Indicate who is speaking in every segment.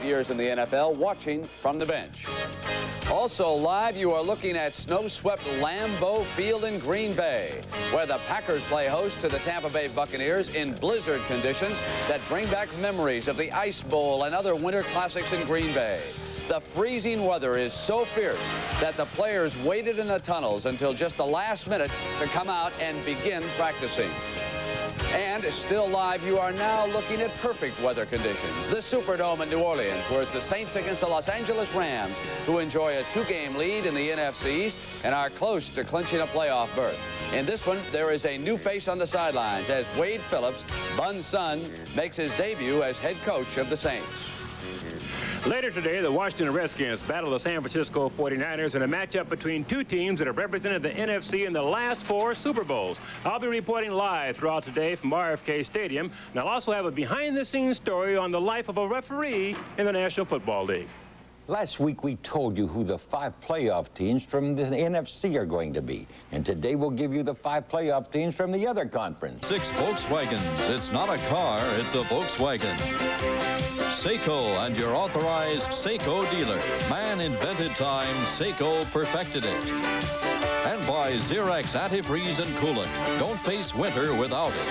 Speaker 1: Years in the NFL, watching from the bench. Also live, you are looking at snow-swept Lambeau Field in Green Bay, where the Packers play host to the Tampa Bay Buccaneers in blizzard conditions that bring back memories of the Ice Bowl and other winter classics in Green Bay. The freezing weather is so fierce that the players waited in the tunnels until just the last minute to come out and begin practicing. And still live, you are now looking at perfect weather conditions. The Superdome in New Orleans, where it's the Saints against the Los Angeles Rams, who enjoy a 2-game lead in the NFC East and are close to clinching a playoff berth. In this one, there is a new face on the sidelines as Wade Phillips, Bun's son, makes his debut as head coach of the Saints.
Speaker 2: Later today, the Washington Redskins battle the San Francisco 49ers in a matchup between two teams that have represented the NFC in the last 4 Super Bowls. I'll be reporting live throughout today from RFK Stadium, and I'll also have a behind-the-scenes story on the life of a referee in the National Football League.
Speaker 3: Last week, we told you who the 5 playoff teams from the NFC are going to be. And today, we'll give you the 5 playoff teams from the other conference.
Speaker 4: 6 Volkswagens. It's not a car, it's a Volkswagen. Seiko and your authorized Seiko dealer. Man invented time, Seiko perfected it. And by Xerox antifreeze and coolant. Don't face winter without it.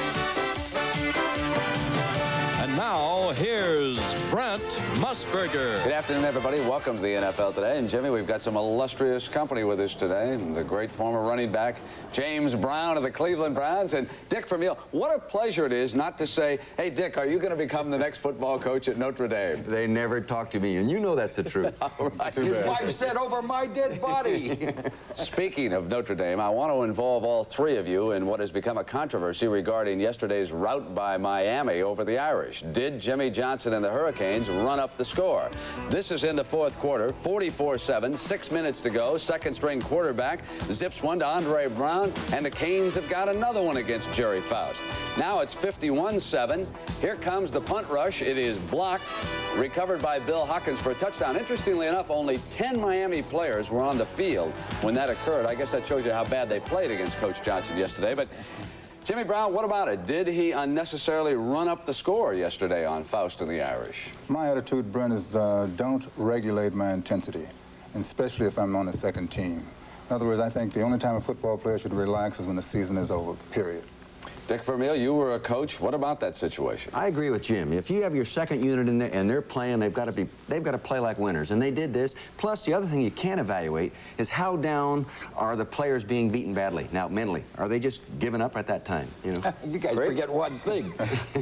Speaker 4: And now, here's Brent Musburger.
Speaker 1: Good afternoon, everybody. Welcome to the NFL Today. And, Jimmy, we've got some illustrious company with us today. The great former running back, James Brown of the Cleveland Browns, and Dick Vermeil. What a pleasure it is not to say, hey, Dick, are you going to become the next football coach at Notre Dame?
Speaker 5: They never talk to me, and you know that's the truth.
Speaker 1: Right.
Speaker 3: His wife said over my dead body.
Speaker 1: Speaking of Notre Dame, I want to involve all 3 of you in what has become a controversy regarding yesterday's rout by Miami over the Irish. Did Jimmy Johnson and the Hurricanes run up the score? This is in the 4th quarter, 44-7, 6 minutes to go. Second-string quarterback zips one to Andre Brown, and the Canes have got another one against Jerry Faust. Now it's 51-7. Here comes the punt rush. It is blocked, recovered by Bill Hawkins for a touchdown. Interestingly enough, only 10 Miami players were on the field when that occurred. I guess that shows you how bad they played against Coach Johnson yesterday. But Jimmy Brown, what about it? Did he unnecessarily run up the score yesterday on Faust and the Irish?
Speaker 6: My attitude, Brent, is don't regulate my intensity, especially if I'm on the second team. In other words, I think the only time a football player should relax is when the season is over, period.
Speaker 1: Dick Vermeil, you were a coach. What about that situation?
Speaker 5: I agree with Jim. If you have your second unit in there and they're playing, they've got to play like winners, and they did this. Plus, the other thing you can't evaluate is how down are the players being beaten badly. Now, mentally, are they just giving up at that time? You know,
Speaker 3: You guys forget one thing.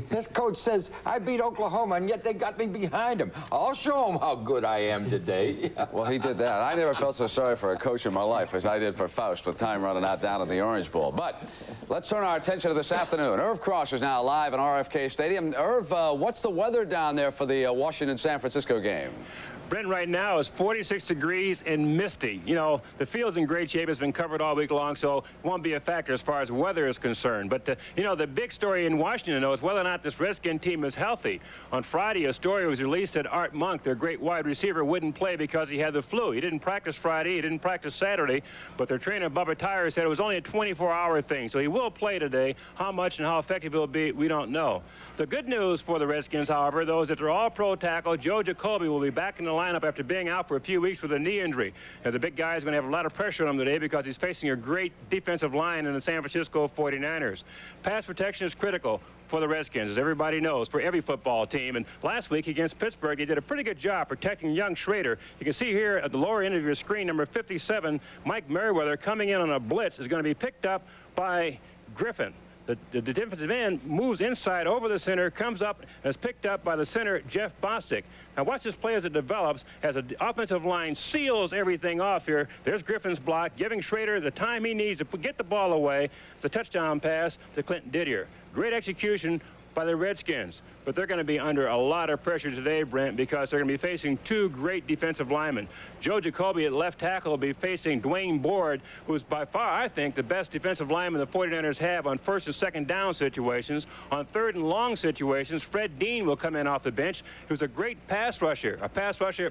Speaker 3: This coach says, I beat Oklahoma, and yet they got me behind him. I'll show them how good I am today.
Speaker 1: Well, he did that. I never felt so sorry for a coach in my life as I did for Faust with time running out down at the Orange Bowl. But let's turn our attention to this afternoon. Irv Cross is now live in RFK Stadium. Irv, what's the weather down there for the Washington-San Francisco game?
Speaker 2: Brent, right now is 46 degrees and misty. You know, the field's in great shape. It's been covered all week long, so it won't be a factor as far as weather is concerned. But, you know, the big story in Washington, though, is whether or not this Redskin team is healthy. On Friday, a story was released that Art Monk, their great wide receiver, wouldn't play because he had the flu. He didn't practice Friday. He didn't practice Saturday. But their trainer, Bubba Tyrer, said it was only a 24-hour thing. So he will play today. How much and how effective he'll be, we don't know. The good news for the Redskins, however, though, is that their all-pro tackle, Joe Jacoby, will be back in the lineup after being out for a few weeks with a knee injury. Now, the big guy is going to have a lot of pressure on him today because he's facing a great defensive line in the San Francisco 49ers. Pass protection is critical for the Redskins, as everybody knows, for every football team. And last week against Pittsburgh, they did a pretty good job protecting young Schrader. You can see here at the lower end of your screen, number 57, Mike Merriweather, coming in on a blitz, is going to be picked up by Griffin. The defensive end moves inside over the center, comes up, and is picked up by the center, Jeff Bostic. Now watch this play as it develops, as the offensive line seals everything off here. There's Griffin's block, giving Schrader the time he needs to get the ball away. It's a touchdown pass to Clinton Didier. Great execution by the Redskins. But they're going to be under a lot of pressure today, Brent, because they're going to be facing 2 great defensive linemen. Joe Jacoby at left tackle will be facing Dwayne Board, who's by far, I think, the best defensive lineman the 49ers have on first and second down situations. On third and long situations, Fred Dean will come in off the bench, who's a great pass rusher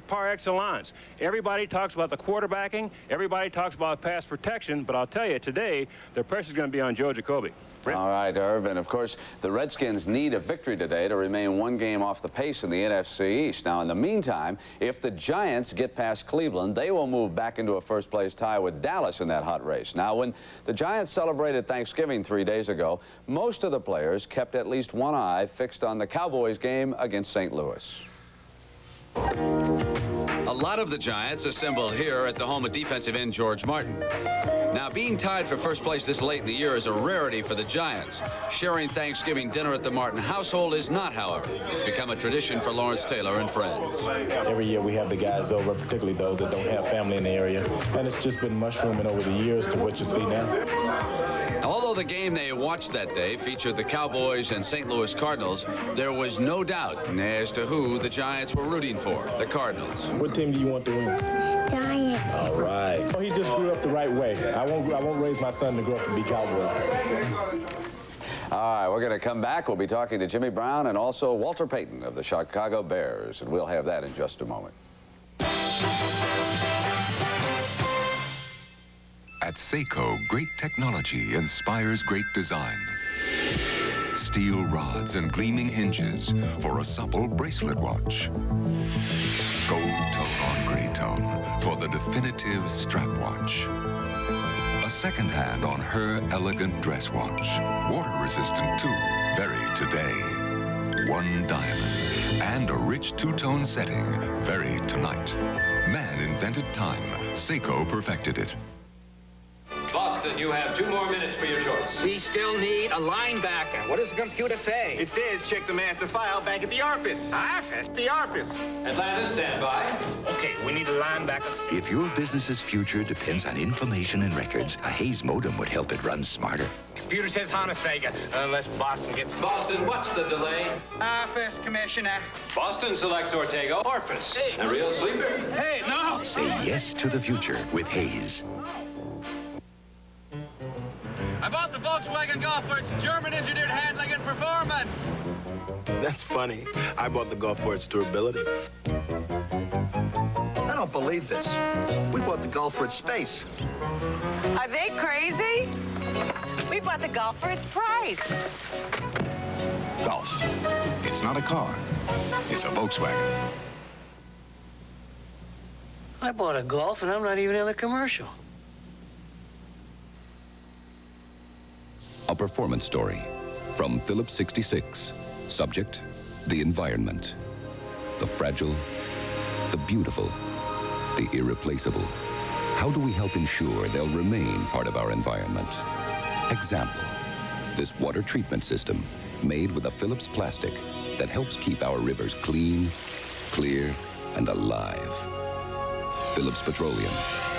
Speaker 2: par excellence. Everybody talks about the quarterbacking. Everybody talks about pass protection. But I'll tell you, today, the pressure's going to be on Joe Jacoby. Brent?
Speaker 1: All right, Irv. And, of course, the Redskins need a victory today to remain one game off the pace in the NFC East. Now, in the meantime, if the Giants get past Cleveland, they will move back into a first-place tie with Dallas in that hot race. Now, when the Giants celebrated Thanksgiving 3 days ago, most of the players kept at least one eye fixed on the Cowboys game against St. Louis. A lot of the Giants assembled here at the home of defensive end George Martin. Now, being tied for first place this late in the year is a rarity for the Giants. Sharing Thanksgiving dinner at the Martin household is not, however. It's become a tradition for Lawrence Taylor and friends.
Speaker 7: Every year we have the guys over, particularly those that don't have family in the area. And it's just been mushrooming over the years to what you see now.
Speaker 1: Although the game they watched that day featured the Cowboys and St. Louis Cardinals, there was no doubt as to who the Giants were rooting for, the Cardinals.
Speaker 7: What team do you want to win?
Speaker 8: Giants.
Speaker 7: All right. Oh, he just grew up the right way. I won't raise my son to grow up to be Cowboys.
Speaker 1: All right, we're going to come back. We'll be talking to Jimmy Brown and also Walter Payton of the Chicago Bears, and we'll have that in just a moment.
Speaker 9: At Seiko, great technology inspires great design. Steel rods and gleaming hinges for a supple bracelet watch. Gold tone on gray tone for the definitive strap watch. A second hand on her elegant dress watch. Water resistant too, very today. One diamond and a rich two-tone setting, very tonight. Man invented time. Seiko perfected it.
Speaker 1: Boston, you have 2 more minutes for your choice.
Speaker 10: We still need a linebacker. What does the computer say?
Speaker 11: It says check the master file back at the office.
Speaker 10: Office?
Speaker 11: The office.
Speaker 1: Atlanta, stand by.
Speaker 10: Okay, we need a linebacker.
Speaker 12: If your business's future depends on information and records, a Hayes modem would help it run smarter.
Speaker 11: Computer says Honnesvega, unless Boston gets...
Speaker 1: Boston, what's the delay?
Speaker 11: Office, Commissioner.
Speaker 1: Boston selects Ortega. Orphis.
Speaker 11: Hey.
Speaker 1: A real sleeper.
Speaker 11: Hey, no!
Speaker 12: Say yes to the future with Hayes.
Speaker 11: I bought the Volkswagen Golf for its German-engineered handling and performance.
Speaker 13: That's funny. I bought the Golf for its durability.
Speaker 14: I don't believe this. We bought the Golf for its space.
Speaker 15: Are they crazy? We bought the Golf for its price.
Speaker 13: Golf. It's not a car. It's a Volkswagen.
Speaker 14: I bought a Golf and I'm not even in the commercial.
Speaker 16: A performance story from Phillips 66. Subject, the environment. The fragile, the beautiful, the irreplaceable. How do we help ensure they'll remain part of our environment? Example, this water treatment system made with a Phillips plastic that helps keep our rivers clean, clear, and alive. Phillips Petroleum.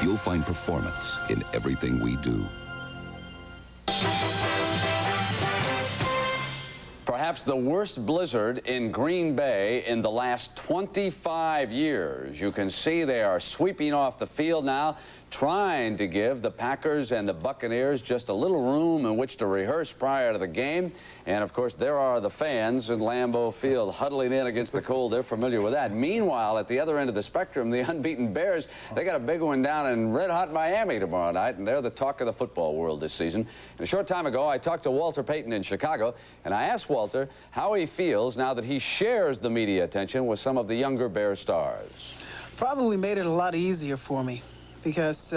Speaker 16: You'll find performance in everything we do.
Speaker 1: Perhaps the worst blizzard in Green Bay in the last 25 years. You can see they are sweeping off the field now, trying to give the Packers and the Buccaneers just a little room in which to rehearse prior to the game. And, of course, there are the fans in Lambeau Field huddling in against the cold. They're familiar with that. Meanwhile, at the other end of the spectrum, the unbeaten Bears, they got a big one down in red-hot Miami tomorrow night, and they're the talk of the football world this season. And a short time ago, I talked to Walter Payton in Chicago, and I asked Walter how he feels now that he shares the media attention with some of the younger Bear stars.
Speaker 17: Probably made it a lot easier for me, because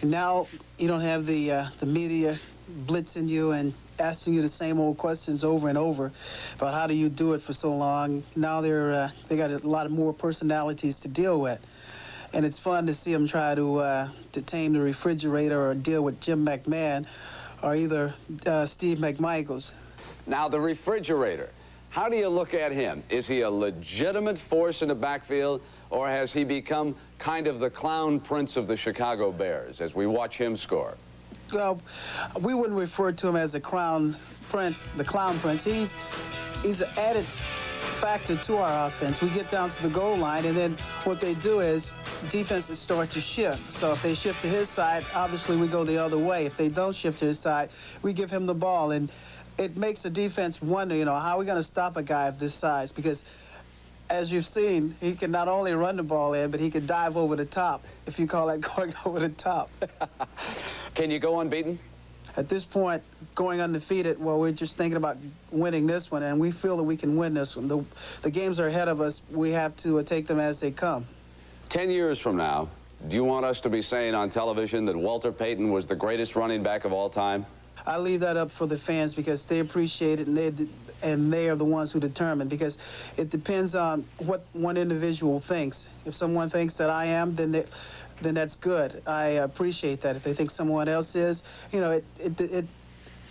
Speaker 17: now you don't have the media blitzing you and asking you the same old questions over and over about how do you do it for so long. Now they got a lot of more personalities to deal with, and it's fun to see them try to tame the refrigerator or deal with Jim McMahon or either Steve McMichaels.
Speaker 1: Now, the refrigerator, how do you look at him? Is he a legitimate force in the backfield, or has he become kind of the clown prince of the Chicago Bears as we watch him score?
Speaker 17: Well, we wouldn't refer to him as the clown prince. He's an added factor to our offense. We get down to the goal line, and then what they do is defenses start to shift. So if they shift to his side, obviously we go the other way. If they don't shift to his side, we give him the ball. And it makes the defense wonder, how are we going to stop a guy of this size? Because as you've seen, he can not only run the ball in, but he can dive over the top, if you call that going over the top.
Speaker 1: Can you go unbeaten?
Speaker 17: At this point, going undefeated, well, we're just thinking about winning this one, and we feel that we can win this one. The games are ahead of us. We have to take them as they come.
Speaker 1: 10 years from now, do you want us to be saying on television that Walter Payton was the greatest running back of all time?
Speaker 17: I leave that up for the fans because they appreciate it, and they are the ones who determine, because it depends on what one individual thinks. If someone thinks that I am, then that's good. I appreciate that. If they think someone else is, you know,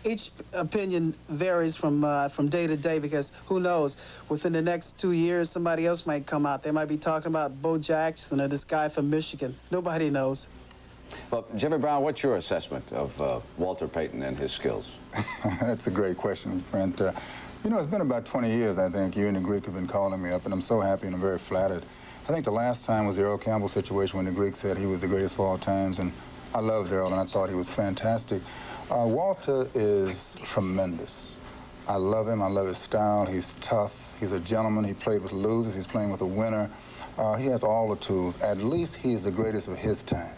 Speaker 17: each opinion varies from day to day, because who knows, within the next 2 years, somebody else might come out. They might be talking about Bo Jackson or this guy from Michigan. Nobody knows.
Speaker 1: Well, Jimmy Brown, what's your assessment of Walter Payton and his skills?
Speaker 6: That's a great question, Brent. You know, it's been about 20 years, I think. You and the Greek have been calling me up, and I'm so happy and I'm very flattered. I think the last time was the Earl Campbell situation when the Greek said he was the greatest of all times, and I loved Earl, and I thought he was fantastic. Walter is tremendous. I love him. I love his style. He's tough. He's a gentleman. He played with losers. He's playing with a winner. He has all the tools. At least he's the greatest of his time.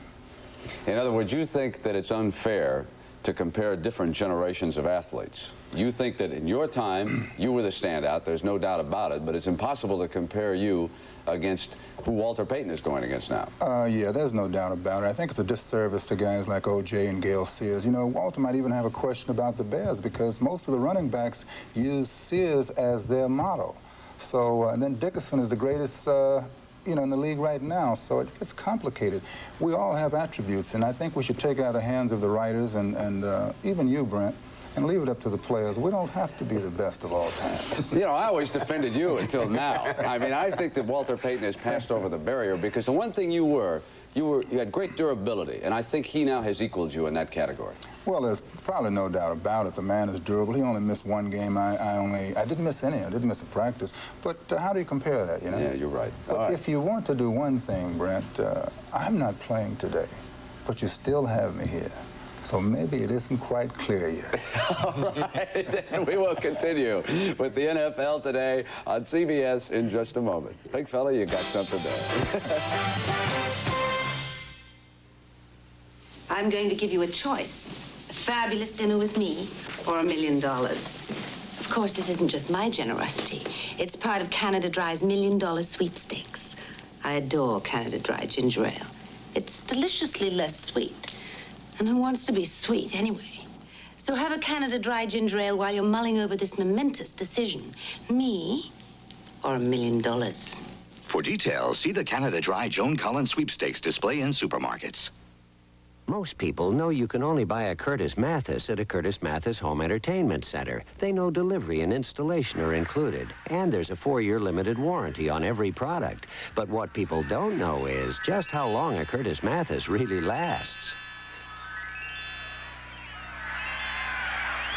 Speaker 1: In other words, you think that it's unfair to compare different generations of athletes. You think that in your time, you were the standout, there's no doubt about it, but it's impossible to compare you against who Walter Payton is going against now.
Speaker 6: Yeah, there's no doubt about it. I think it's a disservice to guys like O.J. and Gale Sears. You know, Walter might even have a question about the Bears because most of the running backs use Sears as their model. So, and then Dickerson is the greatest, you know, in the league right now, so it gets complicated. We all have attributes, and I think we should take it out of the hands of the writers and even you, Brent, and leave it up to the players. We don't have to be the best of all time.
Speaker 1: You know, I always defended you until now. I mean, I think that Walter Payton has passed over the barrier because the one thing you had great durability, and I think he now has equaled you in that category.
Speaker 6: Well, there's probably no doubt about it. The man is durable. He only missed one game. I didn't miss any. I didn't miss a practice. But how do you compare that, you know?
Speaker 1: Yeah, you're right.
Speaker 6: But if you want to do one thing, Brent, I'm not playing today, but you still have me here. So maybe it isn't quite clear yet.
Speaker 1: All right, and we will continue with the NFL Today on CBS in just a moment. Big fella, you got something there.
Speaker 8: I'm going to give you a choice. A fabulous dinner with me or $1 million. Of course, this isn't just my generosity. It's part of Canada Dry's $1 million sweepstakes. I adore Canada Dry ginger ale. It's deliciously less sweet. And who wants to be sweet anyway? So have a Canada Dry ginger ale while you're mulling over this momentous decision. Me or $1 million.
Speaker 12: For details, see the Canada Dry Joan Collins sweepstakes display in supermarkets.
Speaker 18: Most people know you can only buy a Curtis Mathis at a Curtis Mathis Home Entertainment Center. They know delivery and installation are included, and there's a 4-year limited warranty on every product. But what people don't know is just how long a Curtis Mathis really lasts.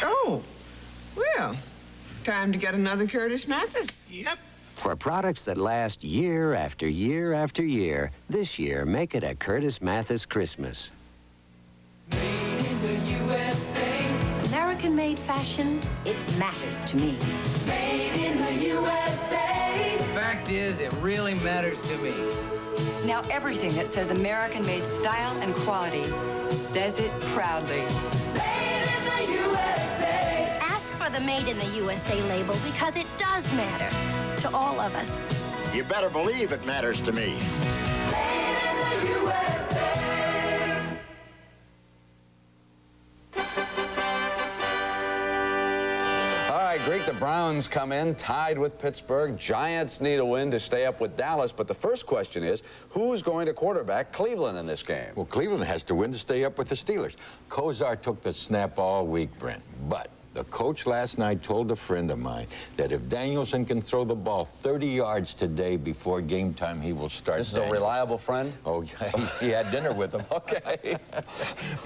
Speaker 19: Oh, well, time to get another Curtis Mathis.
Speaker 10: Yep.
Speaker 18: For products that last year after year after year, this year, make it a Curtis Mathis Christmas.
Speaker 20: American-made fashion, it matters to me.
Speaker 21: Made in the USA.
Speaker 22: The fact is, it really matters to me.
Speaker 23: Now everything that says American-made style and quality says it proudly.
Speaker 21: Made in the USA.
Speaker 20: Ask for the Made in the USA label because it does matter to all of us.
Speaker 24: You better believe it matters to me.
Speaker 21: Made in the USA.
Speaker 1: Greek, the Browns come in tied with Pittsburgh. Giants need a win to stay up with Dallas. But the first question is, who's going to quarterback Cleveland in this game?
Speaker 3: Well, Cleveland has to win to stay up with the Steelers. Kozar took the snap all week, Brent. But the coach last night told a friend of mine that if Danielson can throw the ball 30 yards today before game time, he will start.
Speaker 1: This is a reliable friend?
Speaker 3: Oh, yeah, he had dinner with him.
Speaker 1: Okay.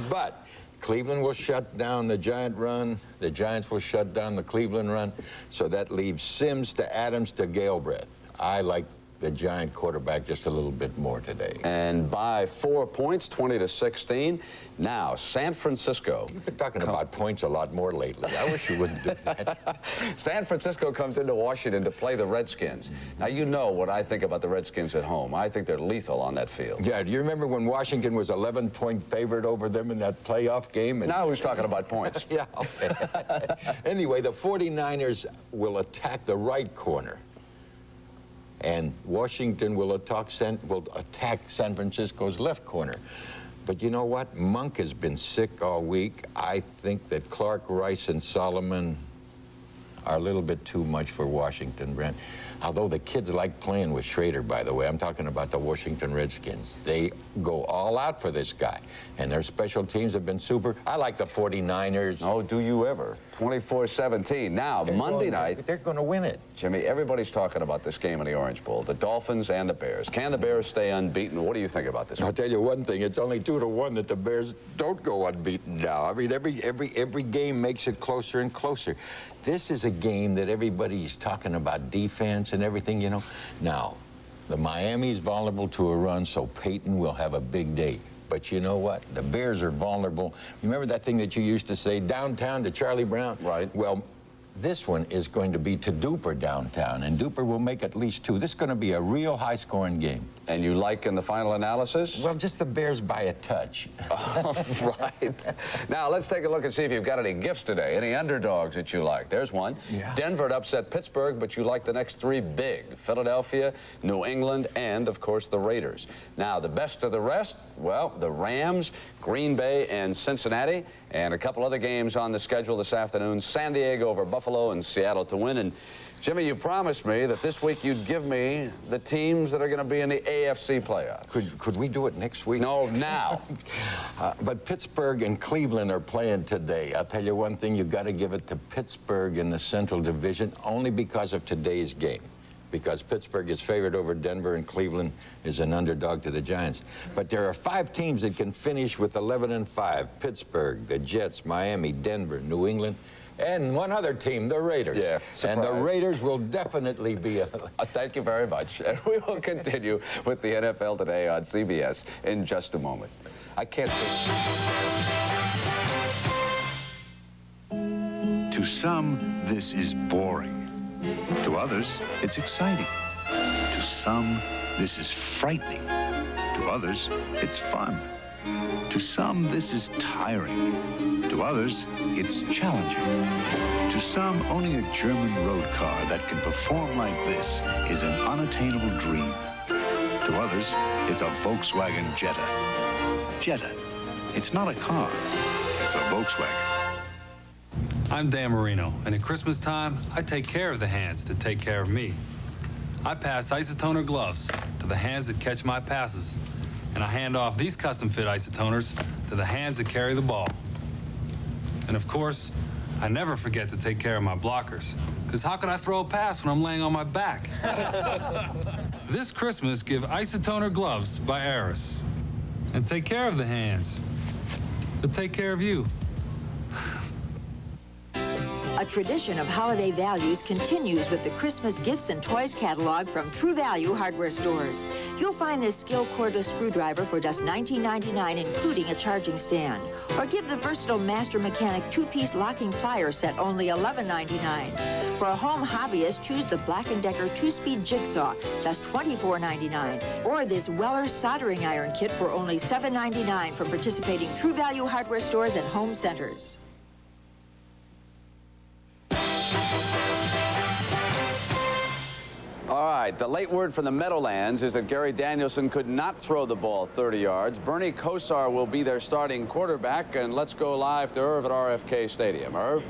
Speaker 3: But Cleveland will shut down the Giant run. The Giants will shut down the Cleveland run. So that leaves Sims to Adams to Galbraith. I like the Giant quarterback just a little bit more today.
Speaker 1: And by 4 points, 20-16. Now, San Francisco.
Speaker 3: You've been talking about points a lot more lately. I wish you wouldn't do that.
Speaker 1: San Francisco comes into Washington to play the Redskins. Now, you know what I think about the Redskins at home. I think they're lethal on that field.
Speaker 3: Yeah, do you remember when Washington was 11-point favorite over them in that playoff game? And
Speaker 1: now who's talking about points?
Speaker 3: Yeah, okay. Anyway, the 49ers will attack the right corner. And Washington will attack San Francisco's left corner. But you know what? Monk has been sick all week. I think that Clark, Rice, and Solomon are a little bit too much for Washington, Brent. Although the kids like playing with Schrader, by the way. I'm talking about the Washington Redskins. They go all out for this guy. And their special teams have been super. I like the 49ers.
Speaker 1: Oh, do you ever? 24-17. Now, Monday night.
Speaker 3: They're going to win it.
Speaker 1: Jimmy, everybody's talking about this game in the Orange Bowl. The Dolphins and the Bears. Can the Bears stay unbeaten? What do you think about this?
Speaker 3: I'll tell you one thing. It's only 2-1 that the Bears don't go unbeaten now. I mean, every game makes it closer and closer. This is a game that everybody's talking about defense and everything, you know. Now, the Miami's vulnerable to a run, so Peyton will have a big day. But you know what? The Bears are vulnerable. Remember that thing that you used to say, downtown to Charlie Brown?
Speaker 1: Right.
Speaker 3: Well, this one is going to be to Duper downtown, and Duper will make at least 2. This is going to be a real high-scoring game.
Speaker 1: And you like in the final analysis?
Speaker 3: Well, just the Bears by a touch.
Speaker 1: Right. Now, let's take a look and see if you've got any gifts today. Any underdogs that you like? There's one.
Speaker 3: Yeah.
Speaker 1: Denver to upset Pittsburgh, but you like the next 3 big. Philadelphia, New England, and, of course, the Raiders. Now, the best of the rest, well, the Rams, Green Bay, and Cincinnati, and a couple other games on the schedule this afternoon. San Diego over Buffalo and Seattle to win. And Jimmy, you promised me that this week you'd give me the teams that are going to be in the AFC playoffs.
Speaker 3: Could we do it next week?
Speaker 1: No, now.
Speaker 3: But Pittsburgh and Cleveland are playing today. I'll tell you one thing, you've got to give it to Pittsburgh in the Central Division only because of today's game. Because Pittsburgh is favored over Denver and Cleveland is an underdog to the Giants. But there are 5 teams that can finish with 11-5. Pittsburgh, the Jets, Miami, Denver, New England, and one other team, the Raiders.
Speaker 1: Yeah,
Speaker 3: and the Raiders will definitely be a...
Speaker 1: Thank you very much. And we will continue with the NFL Today on CBS in just a moment. I can't...
Speaker 2: To some, this is boring. To others, it's exciting. To some, this is frightening. To others, it's fun. To some, this is tiring. To others, it's challenging. To some, owning a German road car that can perform like this is an unattainable dream. To others, it's a Volkswagen Jetta. Jetta. It's not a car. It's a Volkswagen.
Speaker 4: I'm Dan Marino, and at Christmas time, I take care of the hands that take care of me. I pass isotoner gloves to the hands that catch my passes, and I hand off these custom-fit isotoners to the hands that carry the ball. And of course, I never forget to take care of my blockers, because how can I throw a pass when I'm laying on my back? This Christmas, give isotoner gloves by Aris, and take care of the hands that take care of you.
Speaker 5: A tradition of holiday values continues with the Christmas gifts and toys catalog from True Value hardware stores. You'll find this Skill cordless screwdriver for just $19.99, including a charging stand. Or give the versatile Master Mechanic 2-piece locking plier set only $11.99. For a home hobbyist, choose the Black & Decker 2-speed jigsaw, just $24.99. Or this Weller soldering iron kit for only $7.99 from participating True Value hardware stores and home centers.
Speaker 1: All right, the late word from the Meadowlands is that Gary Danielson could not throw the ball 30 yards. Bernie Kosar will be their starting quarterback, and let's go live to Irv at RFK Stadium. Irv?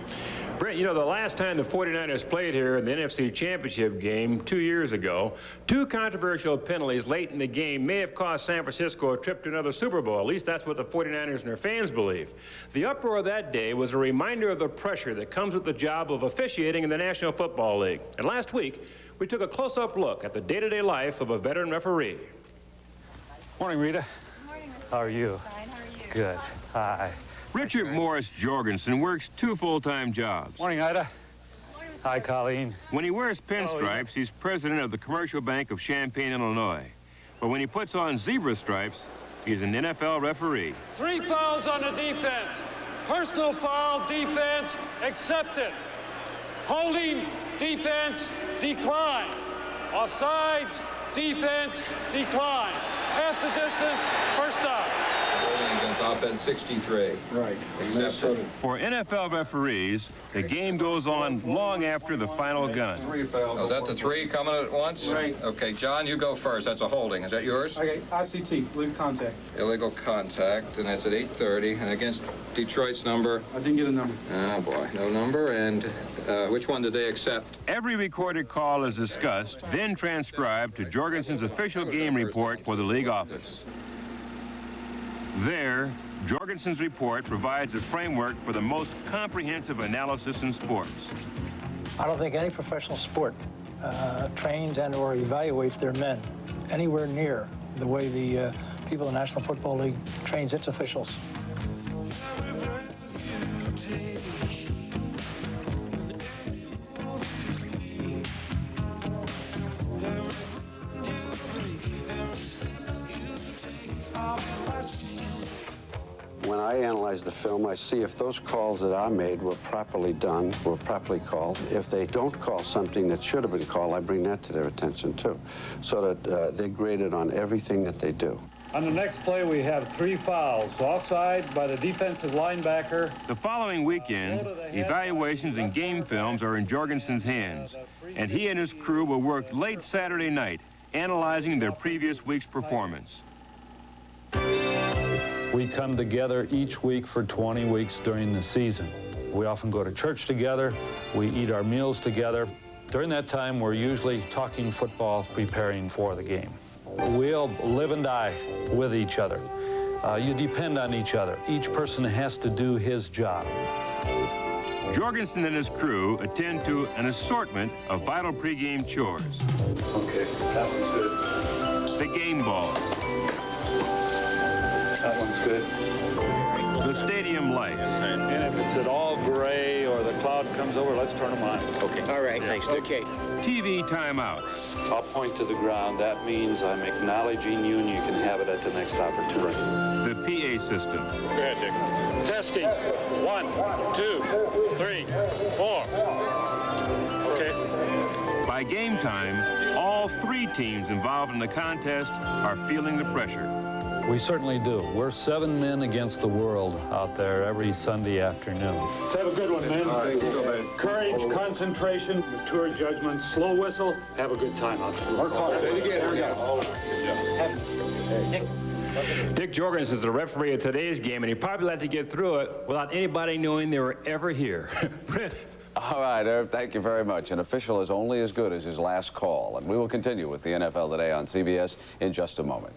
Speaker 7: Brent, you know, the last time the 49ers played here in the NFC Championship game 2 years ago, 2 controversial penalties late in the game may have cost San Francisco a trip to another Super Bowl. At least that's what the 49ers and their fans believe. The uproar that day was a reminder of the pressure that comes with the job of officiating in the National Football League. And last week, we took a close-up look at the day-to-day life of a veteran referee.
Speaker 25: Morning, Rita.
Speaker 26: Good morning, Mr.
Speaker 25: How are you?
Speaker 26: Fine, how are you?
Speaker 25: Good. Hi.
Speaker 7: Richard Morris Jorgensen works 2 full-time jobs.
Speaker 25: Morning, Ida.
Speaker 26: Morning,
Speaker 25: Hi, Colleen.
Speaker 7: When he wears pinstripes, he's president of the Commercial Bank of Champaign, Illinois. But when he puts on zebra stripes, he's an NFL referee.
Speaker 9: 3 fouls on the defense. Personal foul, defense, accepted. Holding, defense, decline. Offsides, defense, decline. Half the distance, first down.
Speaker 11: Holding against offense 63.
Speaker 13: Right.
Speaker 11: Accepted.
Speaker 7: For NFL referees, the game goes on long after the final gun.
Speaker 11: Oh, is that the 3 coming at once?
Speaker 13: Right.
Speaker 11: Okay, John, you go first. That's a holding. Is that yours?
Speaker 13: Okay, ICT, illegal contact.
Speaker 11: Illegal contact, and that's at 8:30. And against Detroit's number?
Speaker 13: I didn't get a number.
Speaker 11: Oh, boy. No number. And which one did they accept?
Speaker 7: Every recorded call is discussed, then transcribed to Jorgensen's official game report for the league office. There, Jorgensen's report provides a framework for the most comprehensive analysis in sports.
Speaker 14: I don't think any professional sport trains and or evaluates their men anywhere near the way the people in the National Football League trains its officials.
Speaker 15: When I analyze the film, I see if those calls that I made were properly done, were properly called. If they don't call something that should have been called, I bring that to their attention too, so that they're graded on everything that they do.
Speaker 9: On the next play, we have 3 fouls. Offside by the defensive linebacker.
Speaker 7: The following weekend, evaluations and game films are in Jorgensen's hands, and he and his crew will work late Saturday night, analyzing their previous week's performance.
Speaker 25: We come together each week for 20 weeks during the season. We often go to church together. We eat our meals together. During that time, we're usually talking football, preparing for the game. We'll live and die with each other. You depend on each other. Each person has to do his job.
Speaker 7: Jorgensen and his crew attend to an assortment of vital pregame chores.
Speaker 25: Okay, that one's good.
Speaker 7: The game ball.
Speaker 25: That one's good.
Speaker 7: The stadium lights.
Speaker 25: And if it's at all gray or the cloud comes over, let's turn them on.
Speaker 10: Okay. All right, thanks. Okay.
Speaker 7: TV timeouts.
Speaker 25: I'll point to the ground. That means I'm acknowledging you, and you can have it at the next opportunity.
Speaker 7: The PA system.
Speaker 9: Go ahead, Dick. Testing. 1, 2, 3, 4. Okay.
Speaker 7: By game time, all 3 teams involved in the contest are feeling the pressure.
Speaker 25: We certainly do. We're 7 men against the world out there every Sunday afternoon.
Speaker 9: Let's have a good one, man.
Speaker 11: All right, go ahead.
Speaker 9: Courage, concentration, mature judgment, slow whistle. Have a good time out there.
Speaker 7: Dick Jorgensen is the referee of today's game, and he probably like to get through it without anybody knowing they were ever here.
Speaker 1: All right, Irv, thank you very much. An official is only as good as his last call, and we will continue with the NFL Today on CBS in just a moment.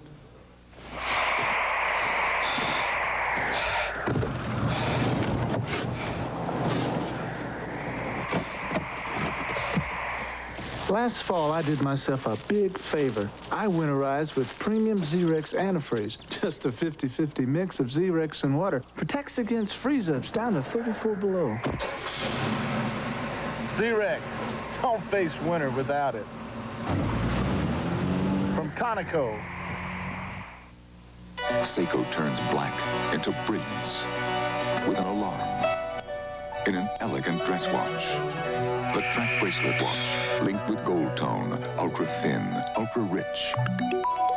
Speaker 26: Last fall, I did myself a big favor. I winterized with premium Zerex antifreeze. Just a 50-50 mix of Zerex and water. Protects against freeze-ups down to 34 below.
Speaker 27: Zerex. Don't face winter without it. From Conoco.
Speaker 12: Seiko turns black into brilliance with an alarm in an elegant dress watch. The track bracelet watch, linked with gold tone, ultra thin, ultra rich.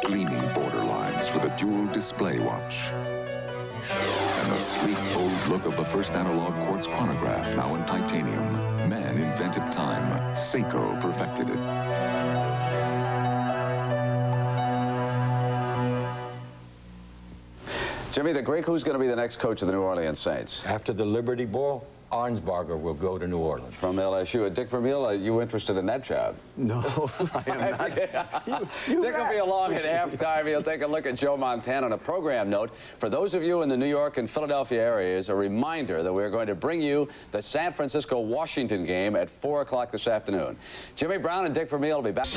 Speaker 12: Gleaming border lines for the dual display watch. And the sleek, bold look of the first analog quartz chronograph, now in titanium. Man invented time. Seiko perfected it.
Speaker 1: Jimmy, the Greek, who's going to be the next coach of the New Orleans Saints?
Speaker 3: After the Liberty Bowl, Arnsparger will go to New Orleans.
Speaker 1: From LSU. Dick Vermeil, are you interested in that job?
Speaker 3: No, I am not.
Speaker 1: Dick will be along at halftime. He'll take a look at Joe Montana. On a program note, for those of you in the New York and Philadelphia areas, a reminder that we're going to bring you the San Francisco-Washington game at 4 o'clock this afternoon. Jimmy Brown and Dick Vermeil will be back.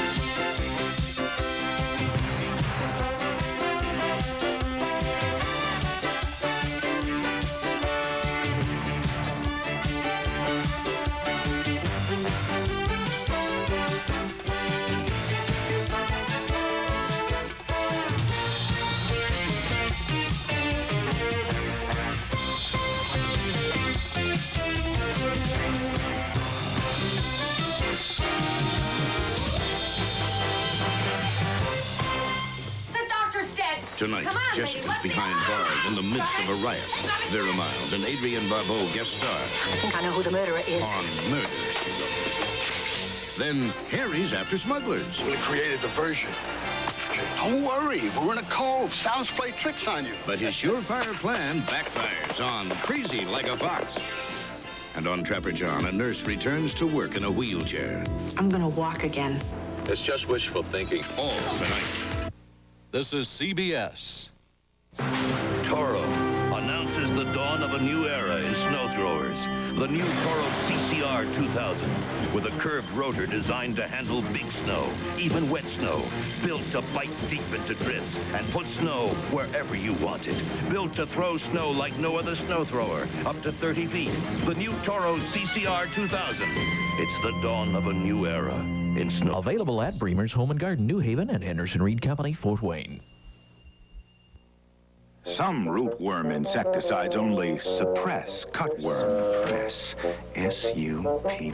Speaker 6: Tonight, Jessica's behind bars in the midst of a riot. Vera Miles and Adrienne Barbeau guest star.
Speaker 20: I think I know who the murderer is.
Speaker 6: On Murder, She Wrote. Then Harry's after smugglers.
Speaker 24: We're going to create a diversion. Don't worry, we're in a cove. Sounds play tricks on you.
Speaker 6: But his surefire plan backfires on Crazy Like a Fox. And on Trapper John, a nurse returns to work in a wheelchair.
Speaker 20: I'm gonna walk again.
Speaker 24: It's just wishful thinking.
Speaker 6: All tonight.
Speaker 8: This is CBS.
Speaker 16: Toro announces the dawn of a new era in snow throwers. The new Toro CCR 2000, with a curved rotor designed to handle big snow, even wet snow. Built to bite deep into drifts and put snow wherever you want it. Built to throw snow like no other snow thrower, up to 30 feet. The new Toro CCR 2000. It's the dawn of a new era in snow.
Speaker 17: Available at Bremer's Home and Garden, New Haven, and Henderson Reed Company, Fort Wayne.
Speaker 18: Some rootworm insecticides only suppress cutworm.
Speaker 19: Suppress. S-U-P.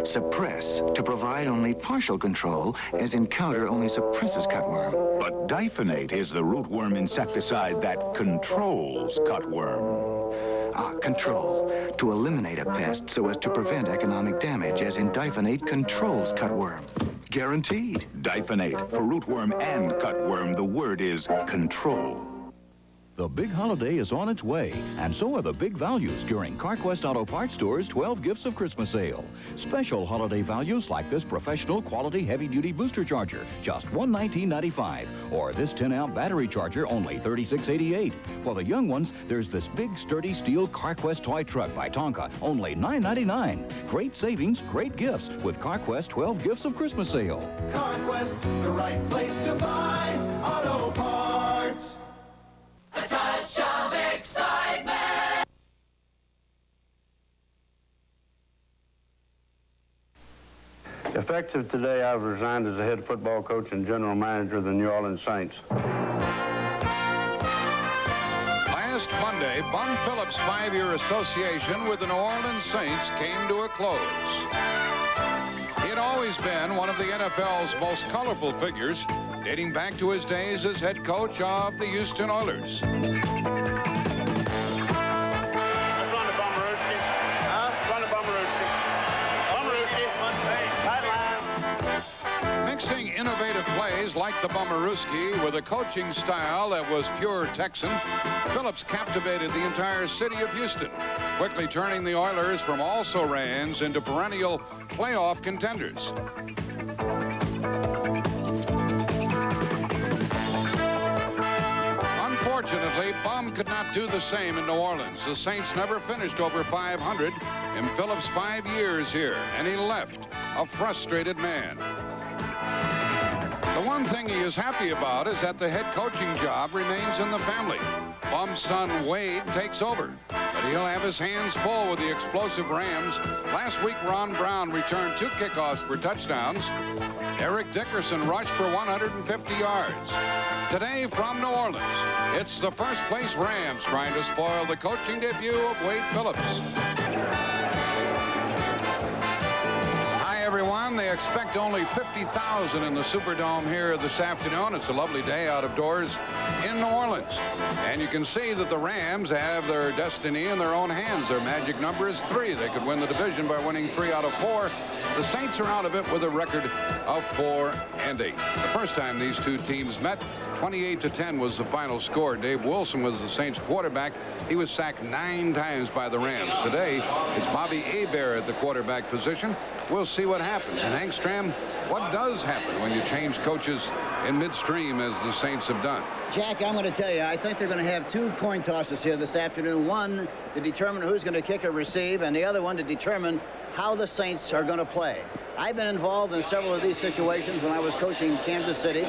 Speaker 19: Suppress. To provide only partial control, as Encounter only suppresses cutworm.
Speaker 18: But Diphenate is the rootworm insecticide that controls cutworm.
Speaker 19: Control. To eliminate a pest so as to prevent economic damage, as in Diphenate controls cutworm. Guaranteed.
Speaker 18: Diphenate. For rootworm and cutworm, the word is control.
Speaker 22: The big holiday is on its way, and so are the big values during CarQuest Auto Parts Store's 12 Gifts of Christmas sale. Special holiday values like this professional quality heavy-duty booster charger, just $119.95, or this 10-amp battery charger, only $36.88. For the young ones, there's this big sturdy steel CarQuest toy truck by Tonka, only $9.99. Great savings, great gifts with CarQuest 12 Gifts of Christmas sale.
Speaker 21: CarQuest, the right place to buy auto parts. A touch of excitement.
Speaker 28: Effective today, I've resigned as the head football coach and general manager of the New Orleans Saints.
Speaker 29: Last Monday, Bum Phillips' 5-year association with the New Orleans Saints came to a close. He had always been one of the NFL's most colorful figures, dating back to his days as head coach of the Houston Oilers. Mixing innovative plays like the Bummerooski with a coaching style that was pure Texan, Phillips captivated the entire city of Houston, quickly turning the Oilers from also-rans into perennial playoff contenders. Unfortunately, Bum could not do the same in New Orleans. The Saints never finished over 500 in Phillips' 5 years here, and he left a frustrated man. The one thing he is happy about is that the head coaching job remains in the family. Bum's son, Wade, takes over, but he'll have his hands full with the explosive Rams. Last week, Ron Brown returned 2 kickoffs for touchdowns. Eric Dickerson rushed for 150 yards. Today from New Orleans, it's the first-place Rams trying to spoil the coaching debut of Wade Phillips. Everyone, they expect only 50,000 in the Superdome here this afternoon. It's a lovely day out of doors in New Orleans. And you can see that the Rams have their destiny in their own hands. Their magic number is 3. They could win the division by winning 3 out of 4. The Saints are out of it with a record of 4-8. The first time these two teams met, 28-10 was the final score. Dave Wilson was the Saints quarterback. He was sacked 9 times by the Rams. Today, it's Bobby Hebert at the quarterback position. We'll see what happens. And Hank Stram, what does happen when you change coaches in midstream as the Saints have done?
Speaker 30: Jack, I'm going to tell you, I think they're going to have 2 coin tosses here this afternoon. One to determine who's going to kick or receive, and the other one to determine how the Saints are going to play. I've been involved in several of these situations when I was coaching Kansas City.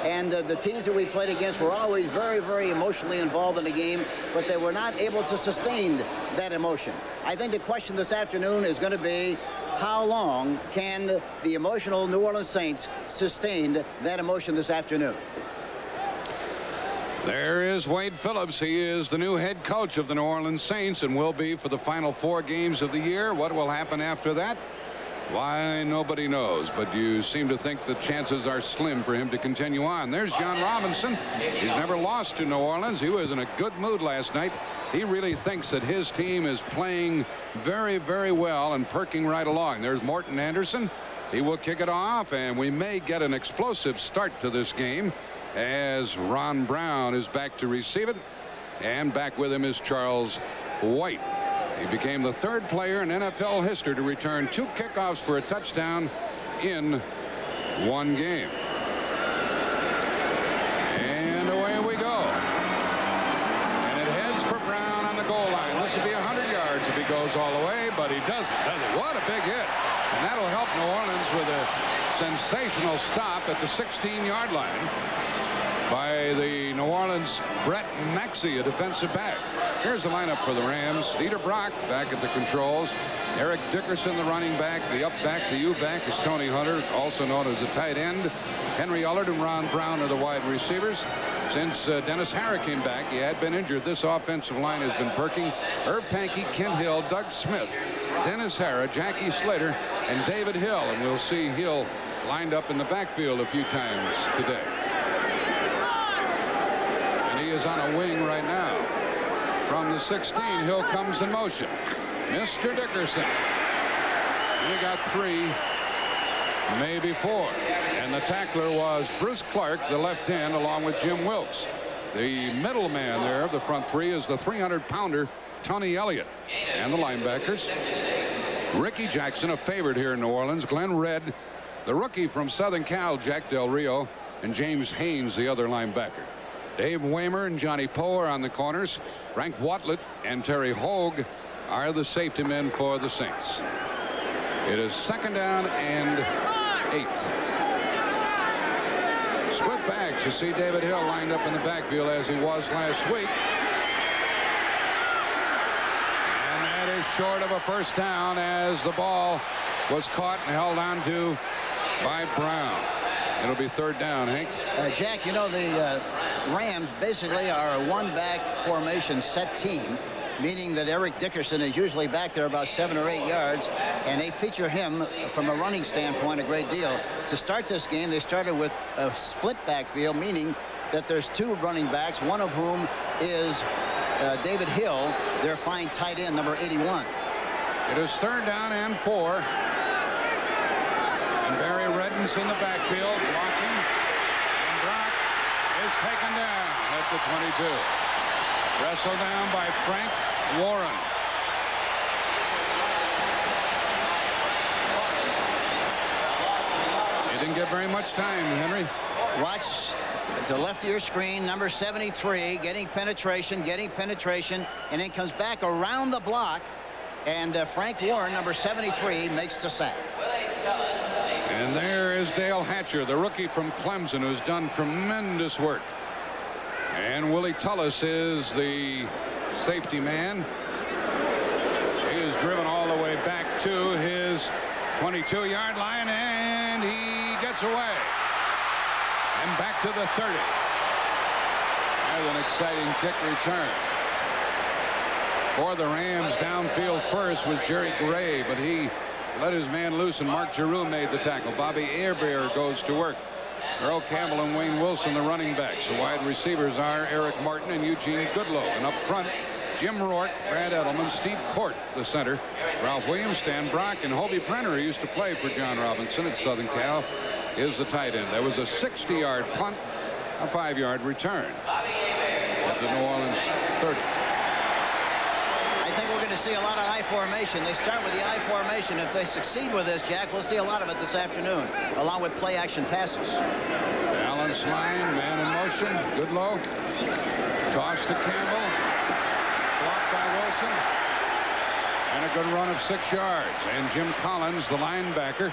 Speaker 30: And the teams that we played against were always very, very emotionally involved in the game, but they were not able to sustain that emotion. I think the question this afternoon is going to be, how long can the emotional New Orleans Saints sustain that emotion this afternoon?
Speaker 29: There is Wade Phillips. He is the new head coach of the New Orleans Saints and will be for the final 4 games of the year. What will happen after that? Why, nobody knows, but you seem to think the chances are slim for him to continue on. There's John Robinson. He's never lost to New Orleans. He was in a good mood last night. He really thinks that his team is playing very, very well and perking right along. There's Morton Anderson. He will kick it off, and we may get an explosive start to this game as Ron Brown is back to receive it, and back with him is Charles White. He became the third player in NFL history to return 2 kickoffs for a touchdown in one game. And away we go. And it heads for Brown on the goal line. This will be 100 yards if he goes all the way, but he doesn't. What a big hit. And that'll help New Orleans with a sensational stop at the 16-yard line by the New Orleans Brett Maxey, a defensive back. Here's the lineup for the Rams. Dieter Brock back at the controls. Eric Dickerson, the running back. The up back, the U back is Tony Hunter, also known as the tight end. Henry Ullard and Ron Brown are the wide receivers. Since Dennis Harrer came back, he had been injured. This offensive line has been perking. Herb Pankey, Kent Hill, Doug Smith, Dennis Harrer, Jackie Slater, and David Hill. And we'll see Hill lined up in the backfield a few times today. And he is on a wing right now. From the 16, Hill comes in motion. Mr. Dickerson. He got 3, maybe 4. And the tackler was Bruce Clark, the left end, along with Jim Wilkes. The middle man there of the front 3 is the 300-pounder Tony Elliott. And the linebackers, Ricky Jackson, a favorite here in New Orleans. Glenn Redd, the rookie from Southern Cal, Jack Del Rio, and James Haynes, the other linebacker. Dave Waymer and Johnny Poe are on the corners. Frank Watlett and Terry Hogue are the safety men for the Saints. It is 2nd down and 8. Split backs. You see David Hill lined up in the backfield as he was last week. And that is short of a first down as the ball was caught and held on to by Brown. It'll be 3rd down, Hank.
Speaker 30: Jack, you know, the Rams basically are a one-back formation set team, meaning that Eric Dickerson is usually back there about 7 or 8 yards, and they feature him from a running standpoint a great deal. To start this game, they started with a split backfield, meaning that there's 2 running backs, one of whom is David Hill, their fine tight end, number 81.
Speaker 29: It is 3rd down and 4. And Barry Redden's in the backfield, blocking. And Brock is taken down at the 22. Wrestled down by Frank Warren. He didn't get very much time, Henry.
Speaker 30: Watch to the left of your screen, number 73, getting penetration, and then comes back around the block, and Frank Warren, number 73, makes the sack.
Speaker 29: And there is Dale Hatcher, the rookie from Clemson, who's done tremendous work. And Willie Tullis is the safety man. He is driven all the way back to his 22-yard line, and he gets away. And back to the 30. There's an exciting kick return. For the Rams, downfield first was Jerry Gray, but he let his man loose, and Mark Giroux made the tackle. Bobby Airbear goes to work. Earl Campbell and Wayne Wilson, the running backs. The wide receivers are Eric Martin and Eugene Goodlow. And up front, Jim Rourke, Brad Edelman, Steve Court, the center, Ralph Williams, Stan Brock, and Hobie Brenner, who used to play for John Robinson at Southern Cal, is the tight end. There was a 60-yard punt, a 5-yard return at the New Orleans 30.
Speaker 30: I think we're going to see a lot of I formation. They start with the I formation. If they succeed with this, Jack, we'll see a lot of it this afternoon, along with play-action passes.
Speaker 29: Balance line, man in motion. Goodlow. Toss to Campbell. Blocked by Wilson. And a good run of 6 yards. And Jim Collins, the linebacker,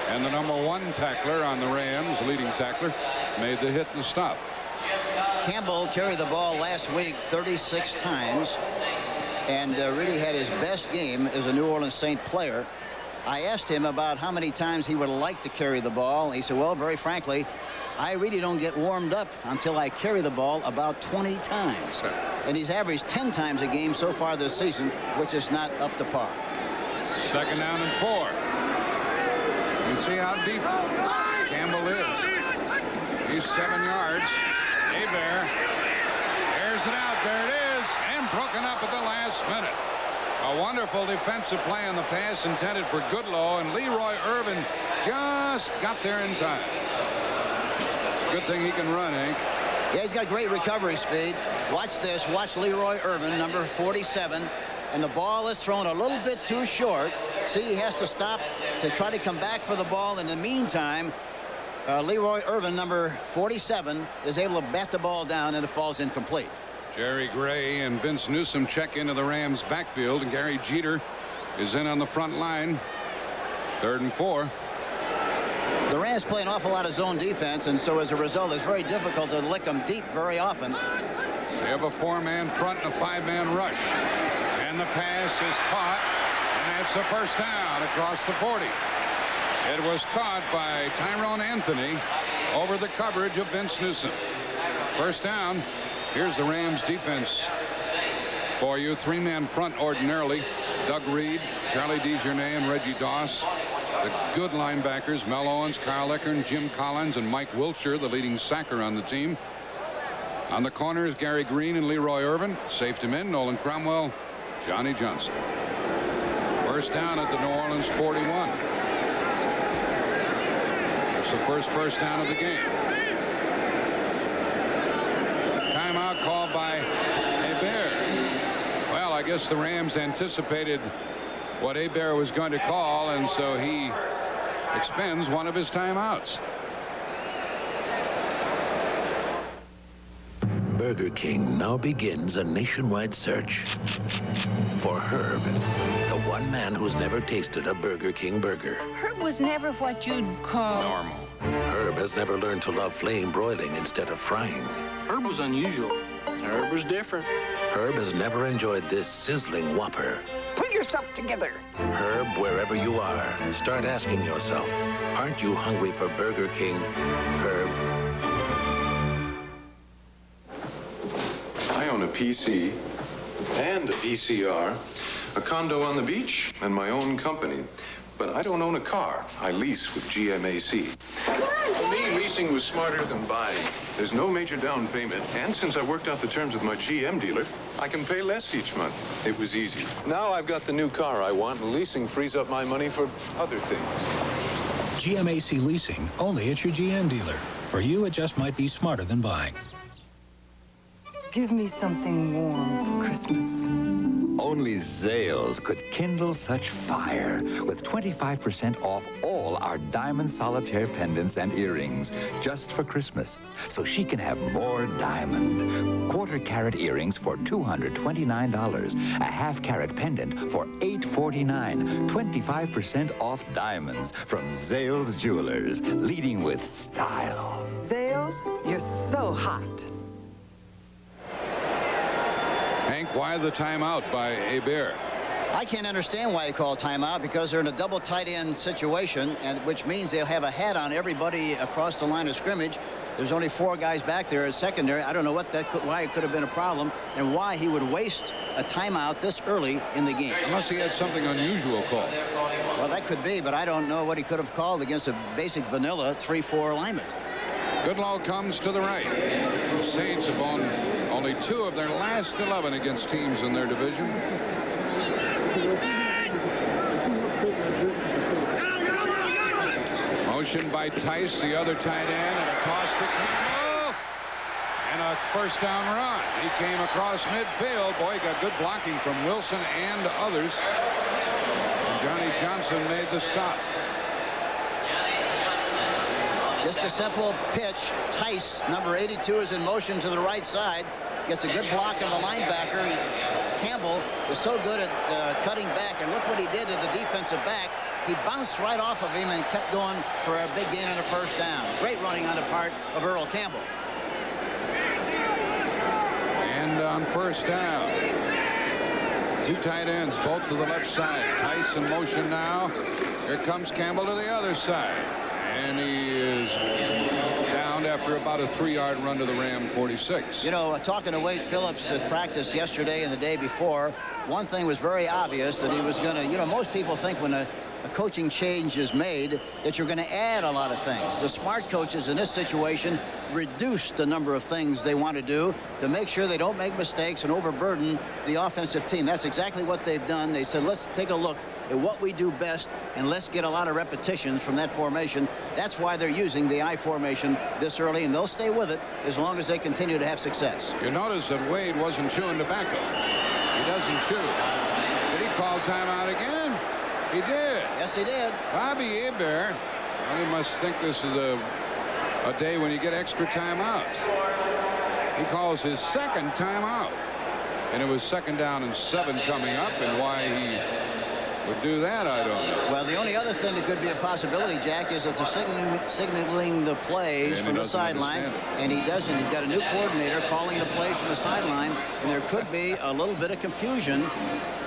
Speaker 29: and the number 1 tackler on the Rams, leading tackler, made the hit and stop.
Speaker 30: Campbell carried the ball last week 36 times. And really had his best game as a New Orleans Saint player. I asked him about how many times he would like to carry the ball. He said, well, very frankly, I really don't get warmed up until I carry the ball about 20 times. And he's averaged 10 times a game so far this season, which is not up to par.
Speaker 29: 2nd down and 4. can see how deep Campbell is. He's 7 yards. Hebert airs it out. There it is. And broken up at the last minute. A wonderful defensive play on the pass intended for Goodlow, and Leroy Irvin just got there in time. Good thing he can run, Hank.
Speaker 30: Yeah, he's got great recovery speed. Watch this. Watch Leroy Irvin, number 47. And the ball is thrown a little bit too short. See, he has to stop to try to come back for the ball. In the meantime, Leroy Irvin, number 47, is able to bat the ball down, and it falls incomplete.
Speaker 29: Jerry Gray and Vince Newsom check into the Rams' backfield, and Gary Jeter is in on the front line. 3rd and 4.
Speaker 30: The Rams play an awful lot of zone defense, and so as a result, it's very difficult to lick them deep very often.
Speaker 29: They have a 4-man front and a 5-man rush. And the pass is caught, and that's a first down across the 40. It was caught by Tyrone Anthony over the coverage of Vince Newsom. First down. Here's the Rams defense for you. 3-man front ordinarily. Doug Reed, Charlie DeJournay, and Reggie Doss. The good linebackers, Mel Owens, Carl Eckern, Jim Collins, and Mike Wiltshire, the leading sacker on the team. On the corners, Gary Green and Leroy Irvin. Safety men, Nolan Cromwell, Johnny Johnson. First down at the New Orleans 41. It's the first down of the game. Timeout called by Hebert. Well, I guess the Rams anticipated what Hebert was going to call, and so he expends one of his timeouts.
Speaker 2: Burger King now begins a nationwide search for Herb, the one man who's never tasted a Burger King burger.
Speaker 4: Herb was never what you'd call
Speaker 2: normal. Herb has never learned to love flame broiling instead of frying.
Speaker 5: Herb was unusual. Herb was different.
Speaker 2: Herb has never enjoyed this sizzling Whopper.
Speaker 4: Pull yourself together.
Speaker 2: Herb, wherever you are, start asking yourself, aren't you hungry for Burger King, Herb?
Speaker 10: I own a PC and a VCR, a condo on the beach, and my own company. But I don't own a car. I lease with GMAC. For me, leasing was smarter than buying. There's no major down payment, and since I worked out the terms with my GM dealer, I can pay less each month. It was easy. Now I've got the new car I want, and leasing frees up my money for other things.
Speaker 11: GMAC Leasing, only at your GM dealer. For you, it just might be smarter than buying.
Speaker 13: Give me something warm for Christmas.
Speaker 14: Only Zales could kindle such fire with 25% off all our diamond solitaire pendants and earrings just for Christmas, so she can have more diamond. Quarter-carat earrings for $229, a half-carat pendant for $849, 25% off diamonds from Zales Jewelers, leading with style.
Speaker 13: Zales, you're so hot.
Speaker 29: Hank, why the timeout by Hebert?
Speaker 30: I can't understand why he called timeout, because they're in a double tight end situation, and which means they'll have a hat on everybody across the line of scrimmage. There's only 4 guys back there at secondary. I don't know why it could have been a problem, and why he would waste a timeout this early in the game.
Speaker 29: Unless he had something unusual called.
Speaker 30: Well, that could be, but I don't know what he could have called against a basic vanilla 3-4 alignment.
Speaker 29: Goodlow comes to the right. The Saints have won only 2 of their last 11 against teams in their division. Motion by Tice, the other tight end, and a toss to Campbell. And a first down run. He came across midfield. Boy, got good blocking from Wilson and others. And Johnny Johnson made the stop.
Speaker 30: Just a simple pitch. Tice, number 82, is in motion to the right side. Gets a good block on the linebacker. Campbell is so good at cutting back, and look what he did to the defensive back. He bounced right off of him and kept going for a big gain and a first down. Great running on the part of Earl Campbell.
Speaker 29: And on first down, 2 tight ends, both to the left side. Tice in motion now. Here comes Campbell to the other side. And he is down after about a 3-yard run to the Ram 46.
Speaker 30: You know, talking to Wade Phillips at practice yesterday and the day before, one thing was very obvious, that he was going to, you know, most people think when a a coaching change is made, that you're going to add a lot of things. The smart coaches in this situation reduce the number of things they want to do to make sure they don't make mistakes and overburden the offensive team. That's exactly what they've done. They said, let's take a look at what we do best, and let's get a lot of repetitions from that formation. That's why they're using the I formation this early, and they'll stay with it as long as they continue to have success.
Speaker 29: You notice that Wade wasn't chewing tobacco. He doesn't chew. Did he call timeout again? He did.
Speaker 30: Yes, he did.
Speaker 29: Bobby Hebert, well, you must think this is a day when you get extra timeouts. He calls his second timeout. And it was 2nd down and 7 coming up, and why he would do that, I don't know.
Speaker 30: Well, the only other thing that could be a possibility, Jack, is that they're signaling the plays from the sideline, and he doesn't. He's got a new coordinator calling the plays from the sideline, and there could be a little bit of confusion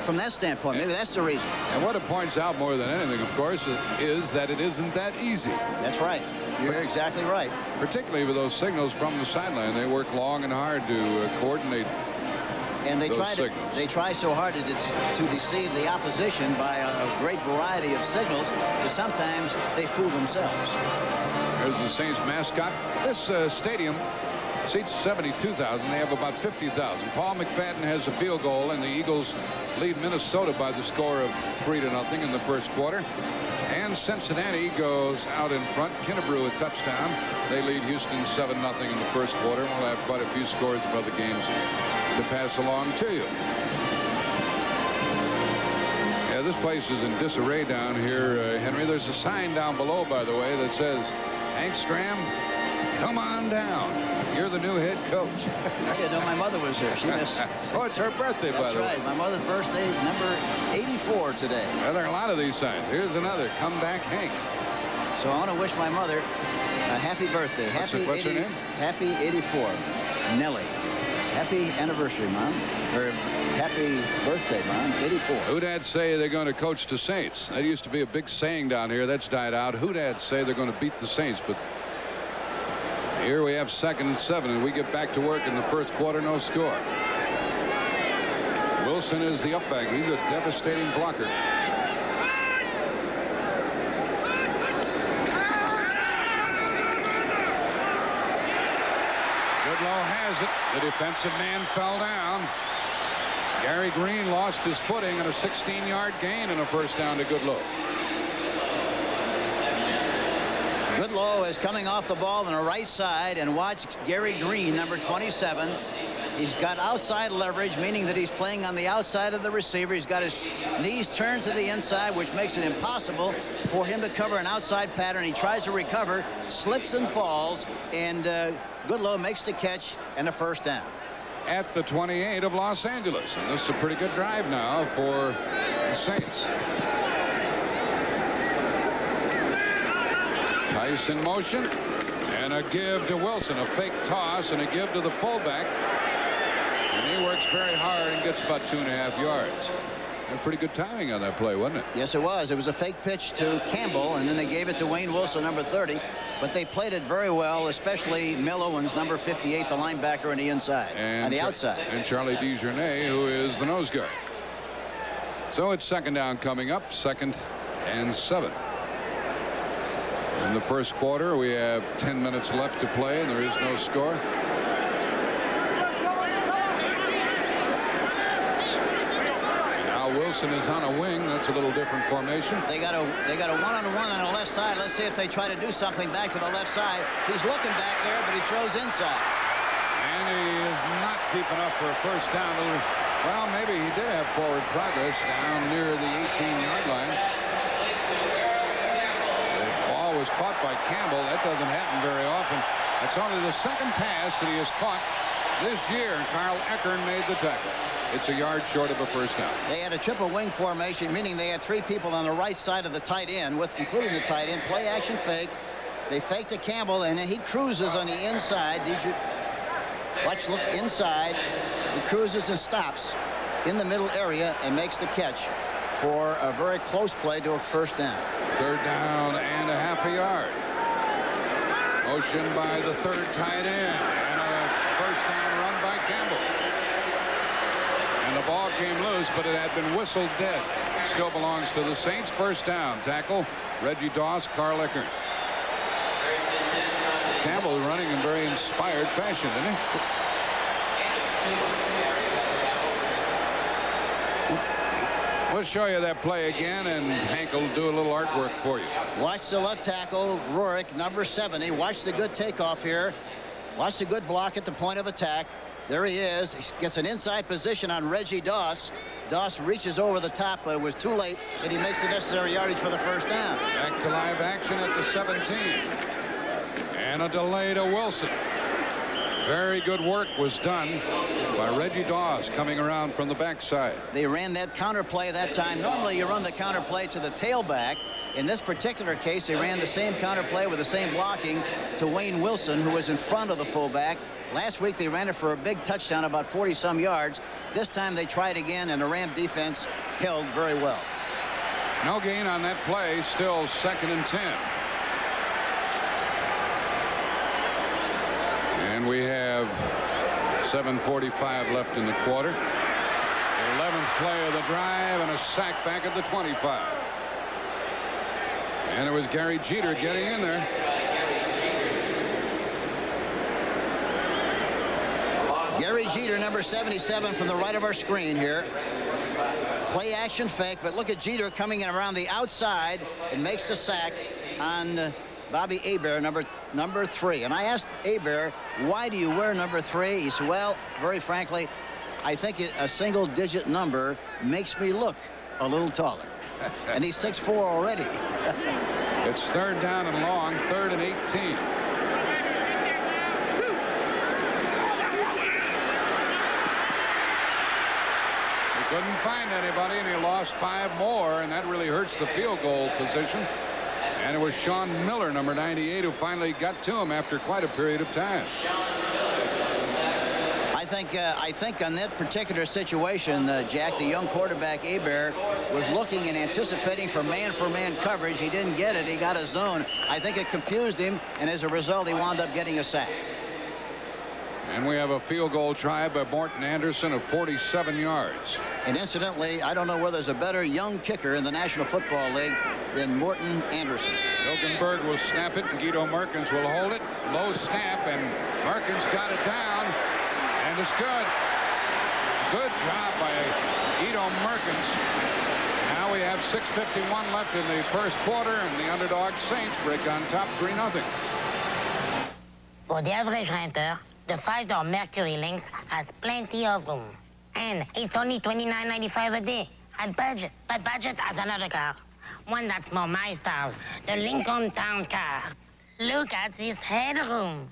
Speaker 30: from that standpoint. Maybe that's the reason.
Speaker 29: And what it points out more than anything, of course, is that it isn't that easy.
Speaker 30: That's right. You're exactly right.
Speaker 29: Particularly with those signals from the sideline. They work long and hard to coordinate.
Speaker 30: And they try so hard to deceive the opposition by a great variety of signals that sometimes they fool themselves.
Speaker 29: There's the Saints mascot. This stadium seats 72,000. They have about 50,000. Paul McFadden has a field goal, and the Eagles lead Minnesota by the score of 3-0 in the first quarter. And Cincinnati goes out in front. Kennebrew a touchdown. They lead Houston 7-0 in the first quarter. We'll have quite a few scores of other games to pass along to you. Yeah, this place is in disarray down here, Henry. There's a sign down below, by the way, that says, Hank Stram, come on down. You're the new head coach.
Speaker 30: I didn't know my mother was here. She missed.
Speaker 29: Oh, it's her birthday, by the way.
Speaker 30: That's right. My mother's birthday, number 84 today.
Speaker 29: Well, there are a lot of these signs. Here's another. Come back, Hank.
Speaker 30: So I want to wish my mother a happy birthday.
Speaker 29: What's her name?
Speaker 30: Happy 84. Nellie. Happy anniversary, Mom. Or happy birthday, Mom. 84.
Speaker 29: Who'd say they're going to coach the Saints? That used to be a big saying down here. That's died out. Who'd say they're going to beat the Saints? But here we have 2nd and 7, and we get back to work in the first quarter. No score. Wilson is the up back. He's a devastating blocker. Goodlow has it. The defensive man fell down. Gary Green lost his footing, and a 16-yard gain and a first down to Goodlow.
Speaker 30: Goodlow is coming off the ball on the right side, and watch Gary Green, number 27. He's got outside leverage, meaning that he's playing on the outside of the receiver. He's got his knees turned to the inside, which makes it impossible for him to cover an outside pattern. He tries to recover, slips and falls, and Goodlow makes the catch and a first down.
Speaker 29: At the 28 of Los Angeles, and this is a pretty good drive now for the Saints. Tice in motion, and a give to Wilson, a fake toss, and a give to the fullback. And he works very hard and gets about 2.5 yards. And pretty good timing on that play, wasn't it?
Speaker 30: Yes, it was. It was a fake pitch to Campbell, and then they gave it to Wayne Wilson, number 30. But they played it very well, especially Mel Owens, number 58, the linebacker on the inside, on the outside.
Speaker 29: And Charlie DeJournay, who is the nose guard. So it's 2nd down coming up, 2nd and 7. In the first quarter, we have 10 minutes left to play, and there is no score. Now Wilson is on a wing. That's a little different formation.
Speaker 30: They got a one-on-one on the left side. Let's see if they try to do something back to the left side. He's looking back there, but he throws inside.
Speaker 29: And he is not keeping up for a first down. Well, maybe he did have forward progress down near the 18-yard line. Was caught by Campbell. That doesn't happen very often. It's only the 2nd pass that he has caught this year, and Carl Eckern made the tackle. It's a yard short of a first down.
Speaker 30: They had a triple wing formation, meaning they had 3 people on the right side of the tight end, including the tight end. Play action fake. They fake to Campbell, and he cruises on the inside. Watch, look inside. He cruises and stops in the middle area and makes the catch for a very close play to a first down.
Speaker 29: 3rd down and a half a yard. Motion by the 3rd tight end, and a first down run by Campbell. And the ball came loose, but it had been whistled dead. still belongs to the Saints. First down. Tackle Reggie Doss, Carl Eckert. Campbell running in very inspired fashion, isn't he? We'll show you that play again, and Hank will do a little artwork for you.
Speaker 30: Watch the left tackle, Rurik, number 70. Watch the good takeoff here. Watch the good block at the point of attack. There he is. He gets an inside position on Reggie Doss. Doss reaches over the top, but it was too late, and he makes the necessary yardage for the first down.
Speaker 29: Back to live action at the 17. And a delay to Wilson. Very good work was done by Reggie Doss coming around from the backside.
Speaker 30: They ran that counter play that time. Normally you run the counter play to the tailback. In this particular case, they ran the same counter play with the same blocking to Wayne Wilson, who was in front of the fullback. Last week they ran it for a big touchdown, about 40-some yards. This time they tried again, and the Ram defense held very well.
Speaker 29: No gain on that play. Still 2nd and 10. And we have 7:45 left in the quarter. The 11th play of the drive, and a sack back at the 25. And it was Gary Jeter getting in there.
Speaker 30: Gary Jeter, number 77, from the right of our screen here. Play action fake, but look at Jeter coming in around the outside and makes the sack on Bobby Hebert, number 3. And I asked Hebert, why do you wear number 3? He said, well, very frankly, I think a single-digit number makes me look a little taller. And he's 6'4" already.
Speaker 29: It's 3rd down and long, 3rd and 18. Couldn't find anybody, and he lost 5 more, and that really hurts the field goal position. And it was Sean Miller, number 98, who finally got to him after quite a period of time.
Speaker 30: I think on that particular situation, Jack, the young quarterback Hebert was looking and anticipating for man coverage. He didn't get it. He got a zone. I think it confused him, and as a result, he wound up getting a sack.
Speaker 29: And we have a field goal try by Morton Anderson of 47 yards.
Speaker 30: And incidentally, I don't know whether there's a better young kicker in the National Football League than Morton Anderson.
Speaker 29: Hilgenberg will snap it, and Guido Merkens will hold it. Low snap, and Merkens got it down, and it's good. Good job by Guido Merkens. Now we have 6:51 left in the first quarter, and the underdog Saints break on top 3-0.
Speaker 1: For the average renter, the 5-door Mercury Lynx has plenty of room. And it's only $29.95 a day at budget. But budget has another car, one that's more my style, the Lincoln Town Car. Look at this headroom.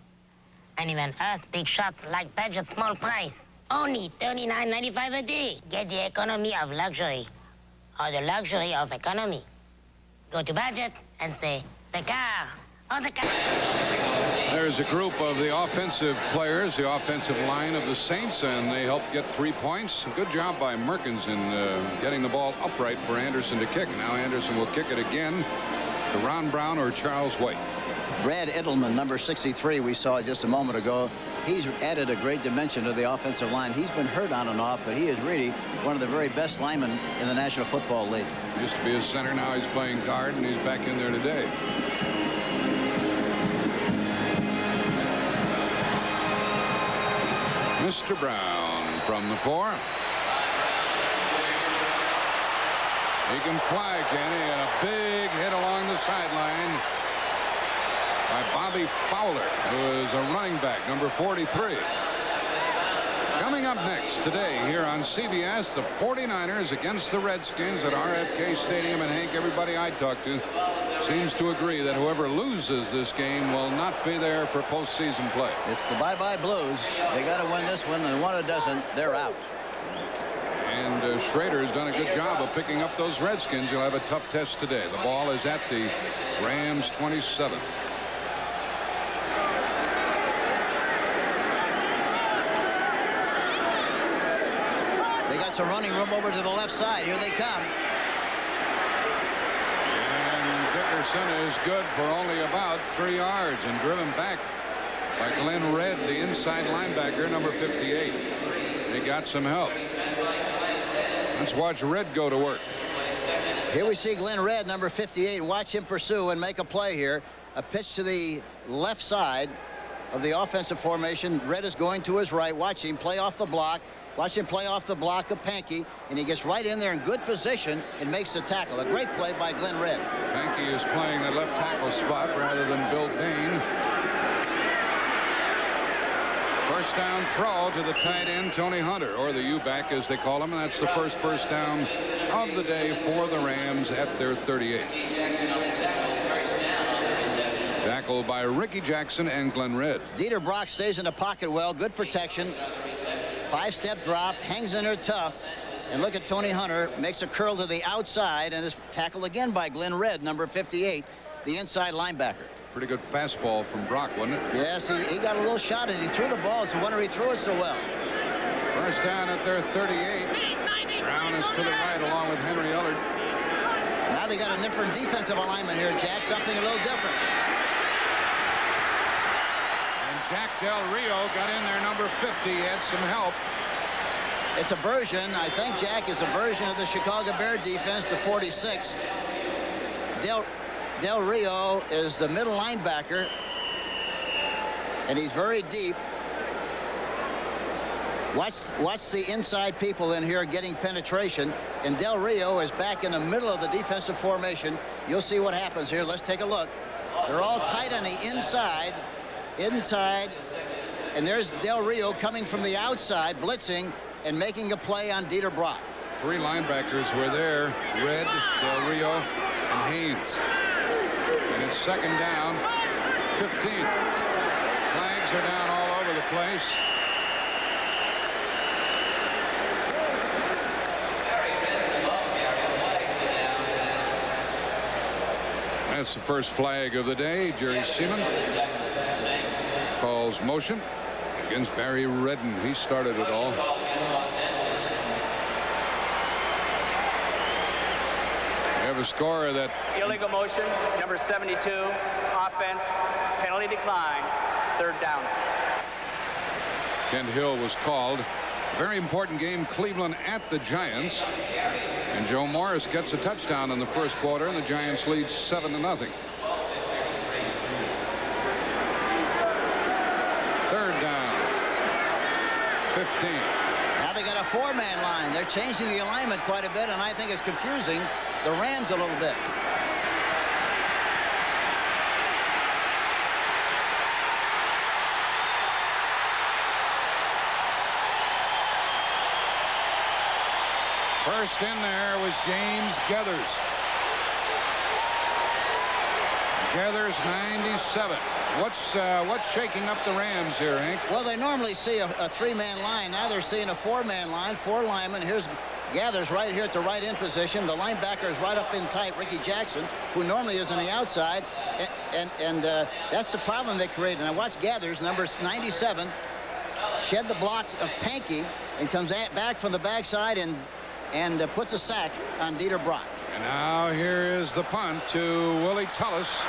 Speaker 1: And even us big shots like budget small price. Only $39.95 a day. Get the economy of luxury, or the luxury of economy. Go to budget and say, the car, or the car.
Speaker 29: There's a group of the offensive players, the offensive line of the Saints, and they helped get 3 points. Good job by Merkens in getting the ball upright for Anderson to kick. Now Anderson will kick it again to Ron Brown or Charles White.
Speaker 30: Brad Edelman, number 63, we saw just a moment ago. He's added a great dimension to the offensive line. He's been hurt on and off, but he is really one of the very best linemen in the National Football League.
Speaker 29: Used to be a center, now he's playing guard, and he's back in there today. Mr. Brown from the 4. He can fly, Kenny, and a big hit along the sideline by Bobby Fowler, who is a running back, number 43. Coming up next today here on CBS, the 49ers against the Redskins at RFK Stadium. And Hank, everybody I talk to seems to agree that whoever loses this game will not be there for postseason play.
Speaker 30: It's the bye-bye Blues. They got to win this one, and one who doesn't, they're out.
Speaker 29: And Schrader has done a good job of picking up those Redskins. You'll have a tough test today. The ball is at the Rams 27.
Speaker 30: They got some running room over to the left side. Here they come.
Speaker 29: And Dickerson is good for only about 3 yards and driven back by Glenn Red, the inside linebacker, number 58. He got some help. Let's watch Red go to work.
Speaker 30: Here we see Glenn Red, number 58. Watch him pursue and make a play here. A pitch to the left side of the offensive formation. Red is going to his right. Watch him play off the block. Watch him play off the block of Pankey, and he gets right in there in good position and makes the tackle. A great play by Glenn Red.
Speaker 29: Pankey is playing the left tackle spot rather than Bill Dane. First down throw to the tight end, Tony Hunter, or the U-back as they call him, and that's the first down of the day for the Rams at their 38. Tackled by Ricky Jackson and Glenn Red.
Speaker 30: Dieter Brock stays in the pocket well. Good protection. 5-step drop. Hangs in there tough. And look at Tony Hunter. Makes a curl to the outside and is tackled again by Glenn Red, number 58, the inside linebacker.
Speaker 29: Pretty good fastball from Brock, wasn't it?
Speaker 30: Yes, he got a little shot as he threw the ball. So wonder he threw it so well.
Speaker 29: First down at their 38. Brown is to the right along with Henry Ellard.
Speaker 30: Now they got a different defensive alignment here, Jack. Something a little different.
Speaker 29: Jack Del Rio got in there, number 50, had some help.
Speaker 30: It's a version, I think, Jack, is a version of the Chicago Bear defense, the 46. Del Rio is the middle linebacker, and he's very deep. Watch the inside people in here getting penetration, and Del Rio is back in the middle of the defensive formation. You'll see what happens here. Let's take a look. They're all tight on the inside, and there's Del Rio coming from the outside, blitzing and making a play on Dieter Brock.
Speaker 29: 3 linebackers were there, Red, Del Rio, and Haynes. And it's second down, 15. Flags are down all over the place. That's the first flag of the day. Jerry Seaman calls motion against Barry Redden. He started it all. We have a score that
Speaker 3: illegal motion, number 72, offense, penalty decline, 3rd down.
Speaker 29: Kent Hill was called. Very important game, Cleveland at the Giants. And Joe Morris gets a touchdown in the first quarter, and the Giants lead 7-0. 3rd down, 15.
Speaker 30: Now they got a 4-man line. They're changing the alignment quite a bit, and I think it's confusing the Rams a little bit.
Speaker 29: First in there was James Geathers. Geathers, 97. What's shaking up the Rams here, Hank?
Speaker 30: Well, they normally see a 3-man line. Now they're seeing a 4-man line, 4 linemen. Here's Geathers right here at the right end position. The linebacker is right up in tight, Ricky Jackson, who normally is on the outside. And that's the problem they created. Now watch Geathers, number 97, shed the block of Pankey and comes back from the backside and puts a sack on Dieter Brock.
Speaker 29: And now here is the punt to Willie Tullis.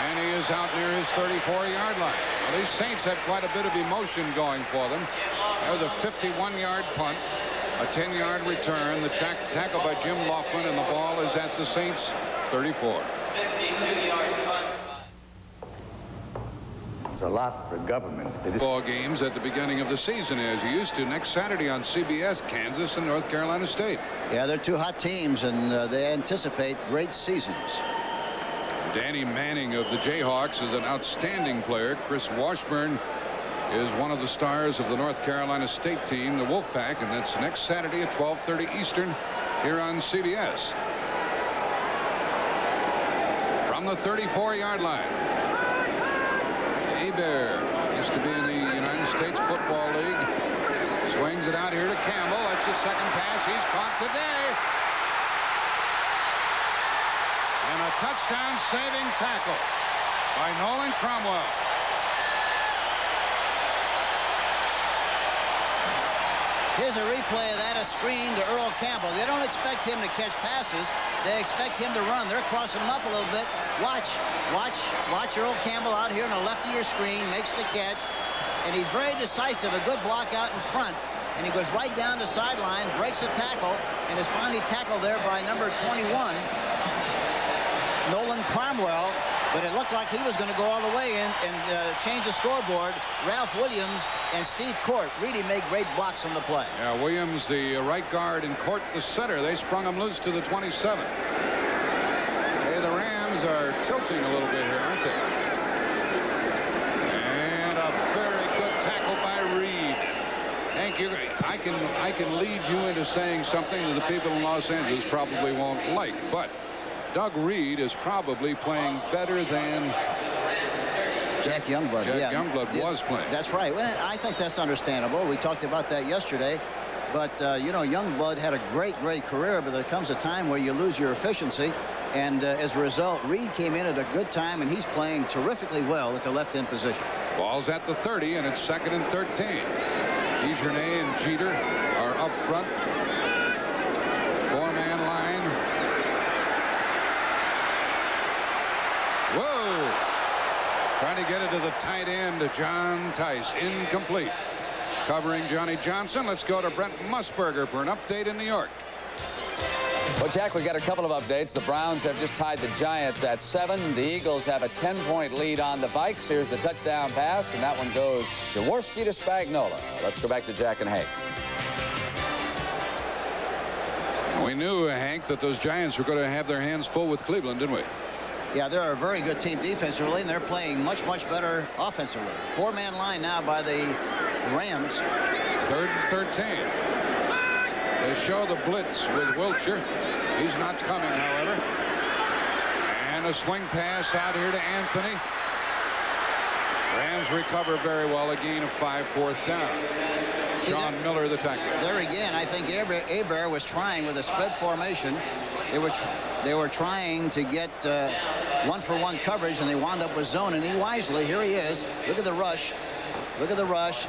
Speaker 29: And he is out near his 34-yard line. Well, these Saints had quite a bit of emotion going for them. That was a 51-yard punt, a 10-yard return. The tackle by Jim Laughlin, and the ball is at the Saints' 34.
Speaker 14: It's a lot for governments.
Speaker 29: Ball games at the beginning of the season, as you used to. Next Saturday on CBS, Kansas and North Carolina State.
Speaker 30: Yeah, they're 2 hot teams, and they anticipate great seasons.
Speaker 29: Danny Manning of the Jayhawks is an outstanding player. Chris Washburn is one of the stars of the North Carolina State team, the Wolfpack, and that's next Saturday at 12:30 Eastern here on CBS. From the 34-yard line, Hebert used to be in the United States Football League. Swings it out here to Campbell. That's his second pass. He's caught today. And a touchdown-saving tackle by Nolan Cromwell.
Speaker 30: Here's a replay of that, a screen to Earl Campbell. They don't expect him to catch passes. They expect him to run. They're crossing him up a little bit. Watch Earl Campbell out here on the left of your screen, makes the catch, and he's very decisive. A good block out in front, and he goes right down the sideline, breaks a tackle, and is finally tackled there by number 21, Nolan Cromwell. But it looked like he was going to go all the way in and change the scoreboard. Ralph Williams and Steve Court really made great blocks on the play.
Speaker 29: Yeah, Williams, the right guard, and Court, the center. They sprung him loose to the 27. Hey, the Rams are tilting a little bit here, aren't they? And a very good tackle by Reed. Hank, I can lead you into saying something that the people in Los Angeles probably won't like, but Doug Reed is probably playing better than
Speaker 30: Jack Youngblood.
Speaker 29: Jack Youngblood was playing.
Speaker 30: That's right. Well, I think that's understandable. We talked about that yesterday. But, you know, Youngblood had a great career, but there comes a time where you lose your efficiency. And as a result, Reed came in at a good time, and he's playing terrifically well at the left-end position.
Speaker 29: Ball's at the 30, and it's 2nd and 13. Ejournay and Jeter are up front. 4-man line. Whoa! Trying to get it to the tight end, John Tice. Incomplete. Covering Johnny Johnson, let's go to Brent Musburger for an update in New York.
Speaker 7: Well, Jack, we got a couple of updates. The Browns have just tied the Giants at 7. The Eagles have a 10-point lead on the Vikes. Here's the touchdown pass, and that one goes Jaworski to Spagnola. Let's go back to Jack and Hank.
Speaker 29: We knew, Hank, that those Giants were going to have their hands full with Cleveland, didn't we?
Speaker 30: Yeah, they're a very good team defensively, and they're playing much better offensively. 4-man line now by the Rams.
Speaker 29: 3rd and 13. They show the blitz with Wiltshire. He's not coming, however. And a swing pass out here to Anthony. Rams recover very well. A gain of 5, 4th down. Sean Miller, the tackler.
Speaker 30: There again, I think Hebert was trying with a spread formation. They were trying to get one-for-one coverage, and they wound up with zone. And he wisely, here he is. Look at the rush. Look at the rush.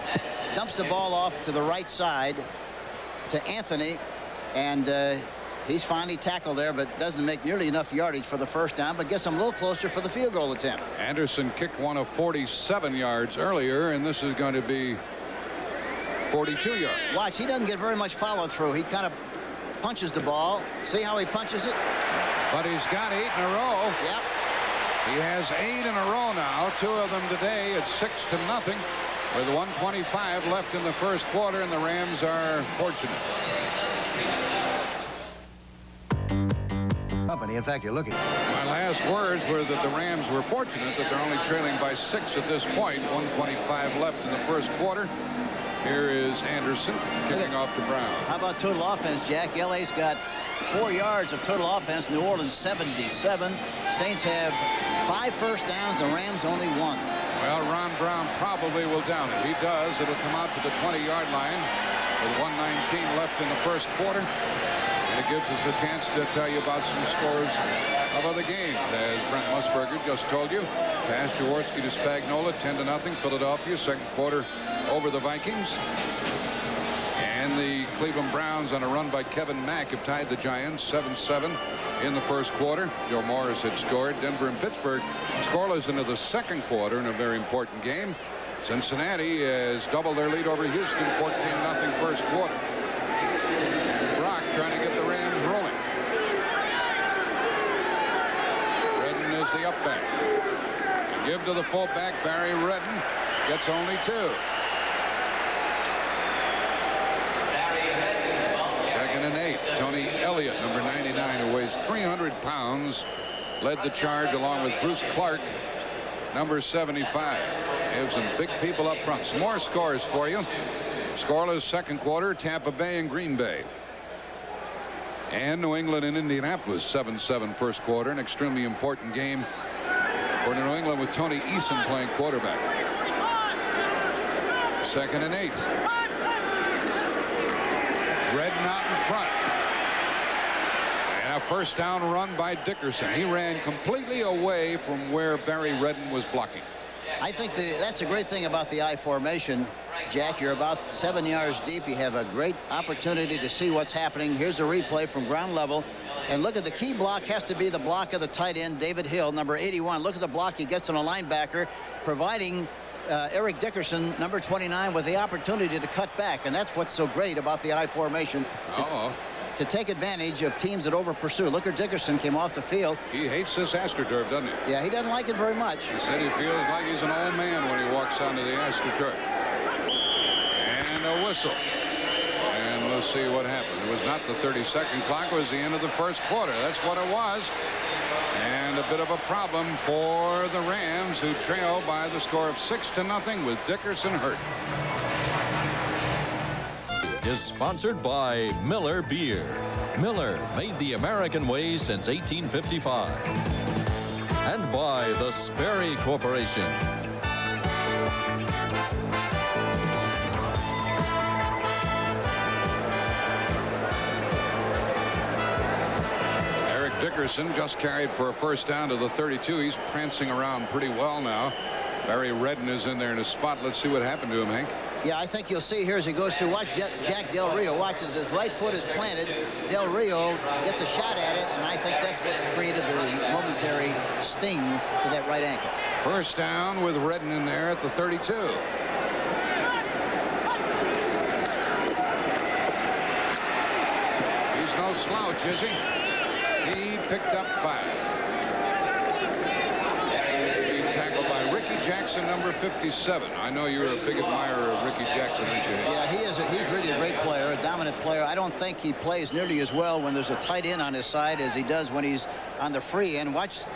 Speaker 30: Dumps the ball off to the right side to Anthony, and he's finally tackled there, but doesn't make nearly enough yardage for the first down, but gets him a little closer for the field goal attempt.
Speaker 29: Anderson kicked one of 47 yards earlier, and this is going to be 42 yards.
Speaker 30: Watch, he doesn't get very much follow through. He kind of punches the ball. See how he punches it?
Speaker 29: But he's got 8 in a row.
Speaker 30: Yep.
Speaker 29: He has 8 in a row now. 2 of them today. It's 6-0. With 1:25 left in the first quarter, and the Rams are fortunate.
Speaker 30: Company, in fact, you're looking.
Speaker 29: My last words were that the Rams were fortunate that they're only trailing by 6 at this point. 1:25 left in the first quarter. Here is Anderson kicking off to Brown.
Speaker 30: How about total offense, Jack? LA's got 4 yards of total offense. New Orleans 77. Saints have 5 first downs. The Rams only 1.
Speaker 29: Well, Ron Brown probably will down it. He does. It'll come out to the 20-yard line with 1:19 left in the first quarter. And it gives us a chance to tell you about some scores of other games. As Brent Musburger just told you, pass Jaworski to Spagnola, 10-0, Philadelphia, second quarter over the Vikings. And the Cleveland Browns on a run by Kevin Mack have tied the Giants 7-7 in the first quarter. Joe Morris had scored. Denver and Pittsburgh scoreless into the second quarter in a very important game. Cincinnati has doubled their lead over Houston, 14-0 first quarter. Brock trying to get the Rams rolling. Redden is the up back. Give to the fullback, Barry Redden. Gets only 2. Second and 8. Tony Elliott, number 99, who weighs 300 pounds, led the charge along with Bruce Clark, number 75. They have some big people up front. Some more scores for you. Scoreless second quarter, Tampa Bay and Green Bay. And New England and Indianapolis, 7-7 first quarter. An extremely important game for New England with Tony Eason playing quarterback. Second and 8. Redden out in front. And a first down run by Dickerson. He ran completely away from where Barry Redden was blocking.
Speaker 30: I think that's the great thing about the I formation, Jack. You're about 7 yards deep. You have a great opportunity to see what's happening. Here's a replay from ground level. And look at the key block has to be the block of the tight end, David Hill, number 81. Look at the block he gets on a linebacker, providing Eric Dickerson, number 29, with the opportunity to cut back, and that's what's so great about the I formation. To take advantage of teams that over pursue. Look at Dickerson came off the field.
Speaker 29: He hates this AstroTurf, doesn't he?
Speaker 30: Yeah, he doesn't like it very much.
Speaker 29: He said he feels like he's an old man when he walks onto the AstroTurf. And a whistle. And let's see what happened. It was not the 30-second clock. It was the end of the first quarter. That's what it was. And a bit of a problem for the Rams, who trail by the score of 6-0 with Dickerson hurt.
Speaker 8: Is sponsored by Miller Beer. Miller, made the American way since 1855. And by the Sperry Corporation.
Speaker 29: Eric Dickerson just carried for a first down to the 32. He's prancing around pretty well now. Barry Redden is in there in his spot. Let's see what happened to him, Hank.
Speaker 30: Yeah, I think you'll see here as he goes through. Watch Jack Del Rio. Watches his right foot is planted. Del Rio gets a shot at it, and I think that's what created the momentary sting to that right ankle.
Speaker 29: First down with Redden in there at the 32. He's no slouch, is he? He picked up 5. Jackson, number 57. I know you're a big admirer of Ricky Jackson, aren't you?
Speaker 30: Yeah, he is. He's really a great player, a dominant player. I don't think he plays nearly as well when there's a tight end on his side as he does when he's on the free end. Watch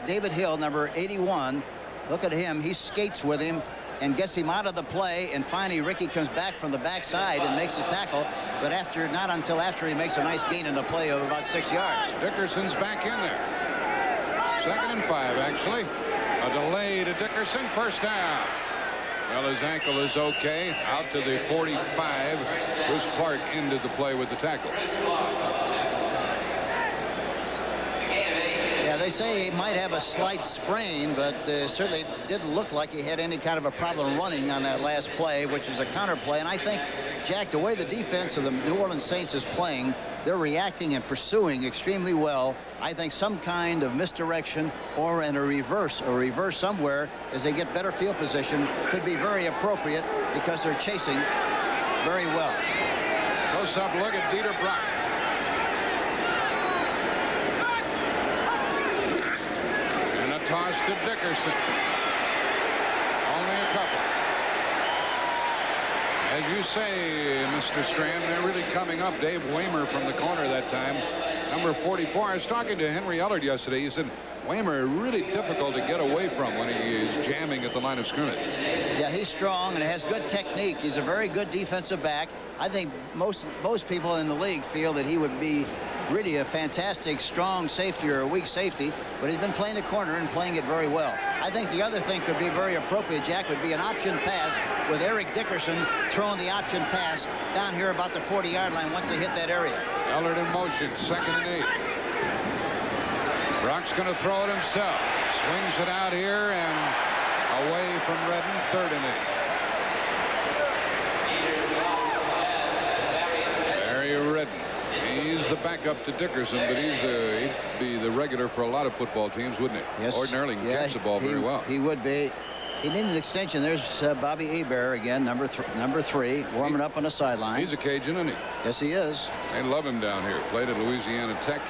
Speaker 30: David Hill, number 81. Look at him. He skates with him and gets him out of the play. And finally, Ricky comes back from the backside and makes the tackle. But not until after he makes a nice gain in the play of about 6 yards.
Speaker 29: Dickerson's back in there. 2nd and 5, actually. A delay to Dickerson, first down. Well, his ankle is okay. Out to the 45. Bruce Clark ended the play with the tackle.
Speaker 30: Yeah, they say he might have a slight sprain, but certainly didn't look like he had any kind of a problem running on that last play, which was a counter play. And I think, Jack, the way the defense of the New Orleans Saints is playing, they're reacting and pursuing extremely well. I think some kind of misdirection or in a reverse somewhere as they get better field position could be very appropriate because they're chasing very well.
Speaker 29: Close-up look at Dieter Brock. And a toss to Dickerson. Only a couple. As you say, Mr. Strand, they're really coming up. Dave Waymer from the corner that time. Number 44. I was talking to Henry Ellard yesterday. He said Waymer really difficult to get away from when he is jamming at the line of scrimmage.
Speaker 30: Yeah, he's strong and has good technique. He's a very good defensive back. I think most people in the league feel that he would be really a fantastic strong safety or a weak safety, but he's been playing the corner and playing it very well. I think the other thing could be very appropriate, Jack, would be an option pass with Eric Dickerson throwing the option pass down here about the 40-yard line once they hit that area.
Speaker 29: Ellard in motion, 2nd and 8. Brock's going to throw it himself. Swings it out here and away from Redden, 3rd and 8. Barry Redden. He's the backup to Dickerson, but he'd be the regular for a lot of football teams, wouldn't he?
Speaker 30: Yes. Ordinarily can
Speaker 29: catch the ball very well.
Speaker 30: He would be. He needed an extension. There's Bobby Hebert again, number 3, warming up on the sideline.
Speaker 29: He's a Cajun, isn't he?
Speaker 30: Yes, he is.
Speaker 29: They love him down here. Played at Louisiana Tech.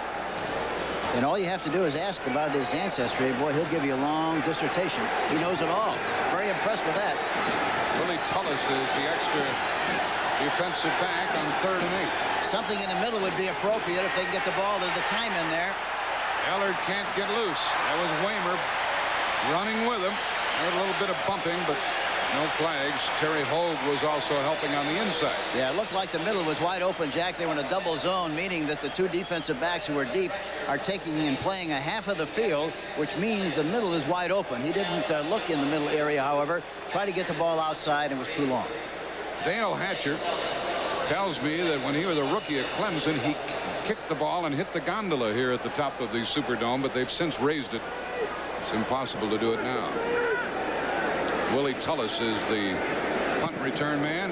Speaker 30: And all you have to do is ask about his ancestry. Boy, he'll give you a long dissertation. He knows it all. Very impressed with that.
Speaker 29: Willie Tullis is the extra defensive back on 3rd and 8.
Speaker 30: Something in the middle would be appropriate if they can get the ball to the time in there.
Speaker 29: Ellard can't get loose. That was Waymer running with him. A little bit of bumping, but no flags. Terry Hogue was also helping on the inside.
Speaker 30: Yeah, it looked like the middle was wide open, Jack. They were in a double zone, meaning that the 2 defensive backs who were deep are taking and playing a half of the field, which means the middle is wide open. He didn't look in the middle area, however. Tried to get the ball outside and was too long.
Speaker 29: Dale Hatcher tells me that when he was a rookie at Clemson, he kicked the ball and hit the gondola here at the top of the Superdome, but they've since raised it. It's impossible to do it now. Willie Tullis is the punt return man.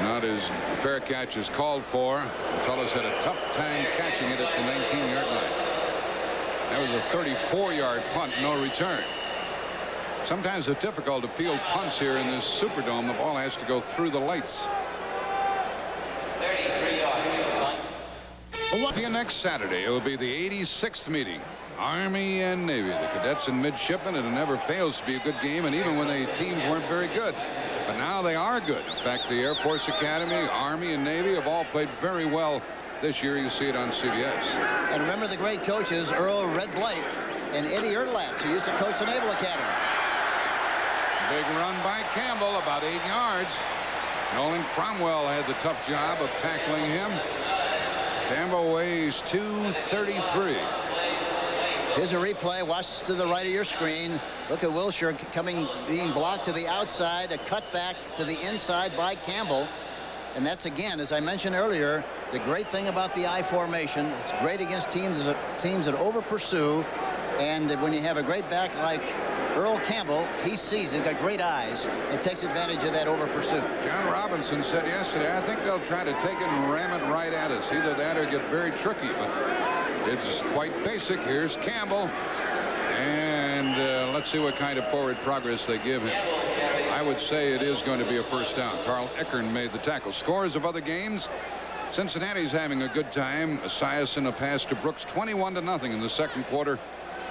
Speaker 29: Not as fair catch is called for. Tullis had a tough time catching it at the 19-yard line. That was a 34-yard punt, no return. Sometimes it's difficult to field punts here in this Superdome. The ball has to go through the lights.
Speaker 3: 33 yards.
Speaker 29: See you next Saturday. It will be the 86th meeting. Army and Navy, the cadets and midshipmen, and it never fails to be a good game, and even when the teams weren't very good. But now they are good. In fact, the Air Force Academy, Army, and Navy have all played very well this year. You see it on CBS.
Speaker 30: And remember the great coaches, Earl Red Blake and Eddie Erlatz, who used to coach the Naval Academy.
Speaker 29: Big run by Campbell, about 8 yards. Nolan Cromwell had the tough job of tackling him. Campbell weighs 233.
Speaker 30: Here's a replay. Watch to the right of your screen. Look at Wilshire being blocked to the outside, a cutback to the inside by Campbell. And that's, again, as I mentioned earlier, the great thing about the I formation. It's great against teams that over-pursue. And when you have a great back like Earl Campbell, he sees it, got great eyes, and takes advantage of that over-pursuit.
Speaker 29: John Robinson said yesterday, I think they'll try to take it and ram it right at us. Either that or get very tricky. But it's quite basic. Here's Campbell. And let's see what kind of forward progress they give him. I would say it is going to be a first down. Carl Eckern made the tackle. Scores of other games. Cincinnati's having a good time. Esiason a pass to Brooks, 21-0 in the second quarter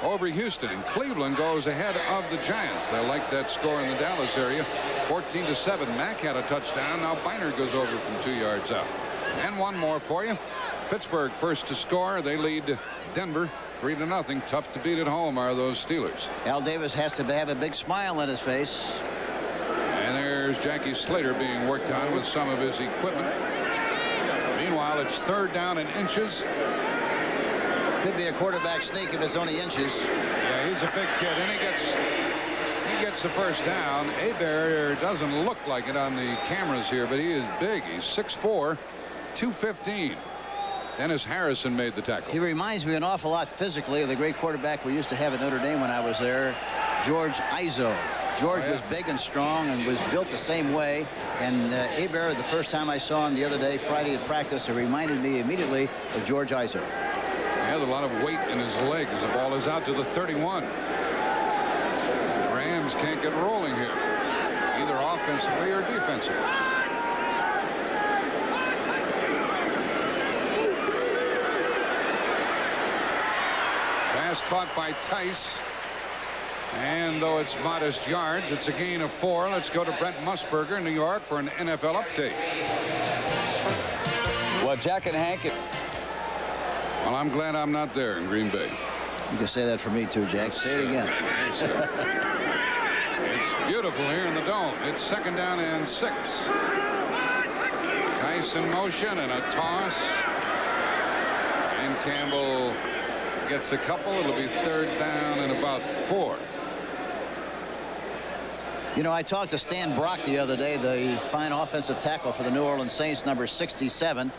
Speaker 29: over Houston. And Cleveland goes ahead of the Giants. They like that score in the Dallas area. 14-7. Mack had a touchdown. Now Biner goes over from 2 yards out. And one more for you. Pittsburgh first to score. They lead Denver 3-0. Tough to beat at home are those Steelers.
Speaker 30: Al Davis has to have a big smile on his face.
Speaker 29: And there's Jackie Slater being worked on with some of his equipment. Meanwhile, it's third down and inches.
Speaker 30: Could be a quarterback sneak if it's only inches.
Speaker 29: Yeah, he's a big kid, and he gets the first down. Hebert doesn't look like it on the cameras here, but he is big. He's 6'4", 215. Dennis Harrison made the tackle.
Speaker 30: He reminds me an awful lot physically of the great quarterback we used to have at Notre Dame when I was there, George Izzo. George was big and strong and was built the same way. And Hebert, the first time I saw him the other day, Friday at practice, it reminded me immediately of George Izzo.
Speaker 29: He has a lot of weight in his leg as the ball is out to the 31. The Rams can't get rolling here, either offensively or defensively. Pass caught by Tice. And though it's modest yards, it's a gain of 4. Let's go to Brent Musburger, New York, for an NFL update.
Speaker 7: Well, Jack and Hank.
Speaker 29: Well, I'm glad I'm not there in Green Bay.
Speaker 30: You can say that for me too, Jack. Say it again.
Speaker 29: It's beautiful here in the Dome. It's second down and 6. Tice in motion and a toss. And Campbell gets a couple. It'll be third down and about 4.
Speaker 30: You know, I talked to Stan Brock the other day, the fine offensive tackle for the New Orleans Saints, number 67.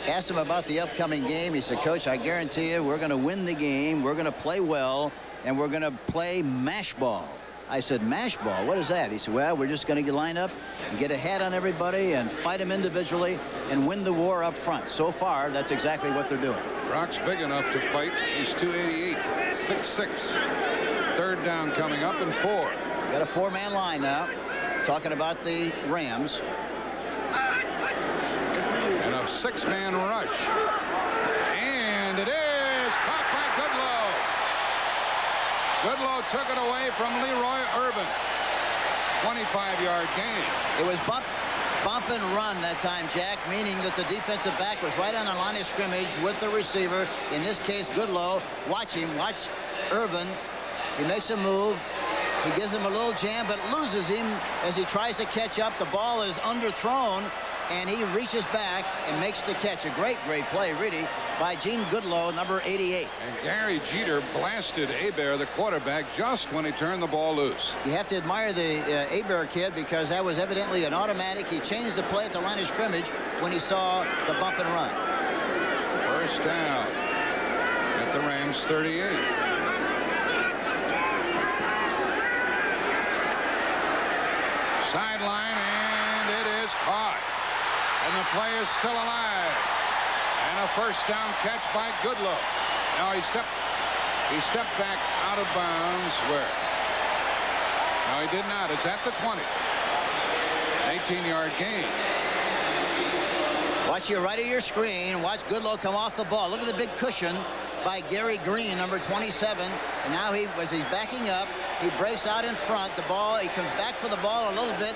Speaker 30: Asked him about the upcoming game. He said, Coach, I guarantee you we're going to win the game. We're going to play well, and we're going to play mash ball. I said, mash ball? What is that? He said, well, we're just going to line up and get a hat on everybody and fight them individually and win the war up front. So far, that's exactly what they're doing.
Speaker 29: Brock's big enough to fight. He's 288, 6'6". Third down coming up and 4.
Speaker 30: Got a 4-man line now. Talking about the Rams.
Speaker 29: And a 6-man rush. And it is caught by Goodlow. Goodlow took it away from Leroy Urban. 25-yard gain.
Speaker 30: It was bump and run that time, Jack, meaning that the defensive back was right on the line of scrimmage with the receiver. In this case, Goodlow. Watch him. Watch Urban. He makes a move. He gives him a little jam, but loses him as he tries to catch up. The ball is underthrown, and he reaches back and makes the catch. A great, great play, really, by Gene Goodlow, number 88.
Speaker 29: And Gary Jeter blasted Hebert, the quarterback, just when he turned the ball loose.
Speaker 30: You have to admire the Hebert kid because that was evidently an automatic. He changed the play at the line of scrimmage when he saw the bump and run.
Speaker 29: First down at the Rams 38. Sideline, and it is caught. And the play is still alive. And a first down catch by Goodlow. Now he stepped back out of bounds where? No, he did not. It's at the 20. 18-yard gain.
Speaker 30: Watch your right of your screen. Watch Goodlow come off the ball. Look at the big cushion by Gary Green, number 27. And now as he's backing up, he breaks out in front. The ball, he comes back for the ball a little bit.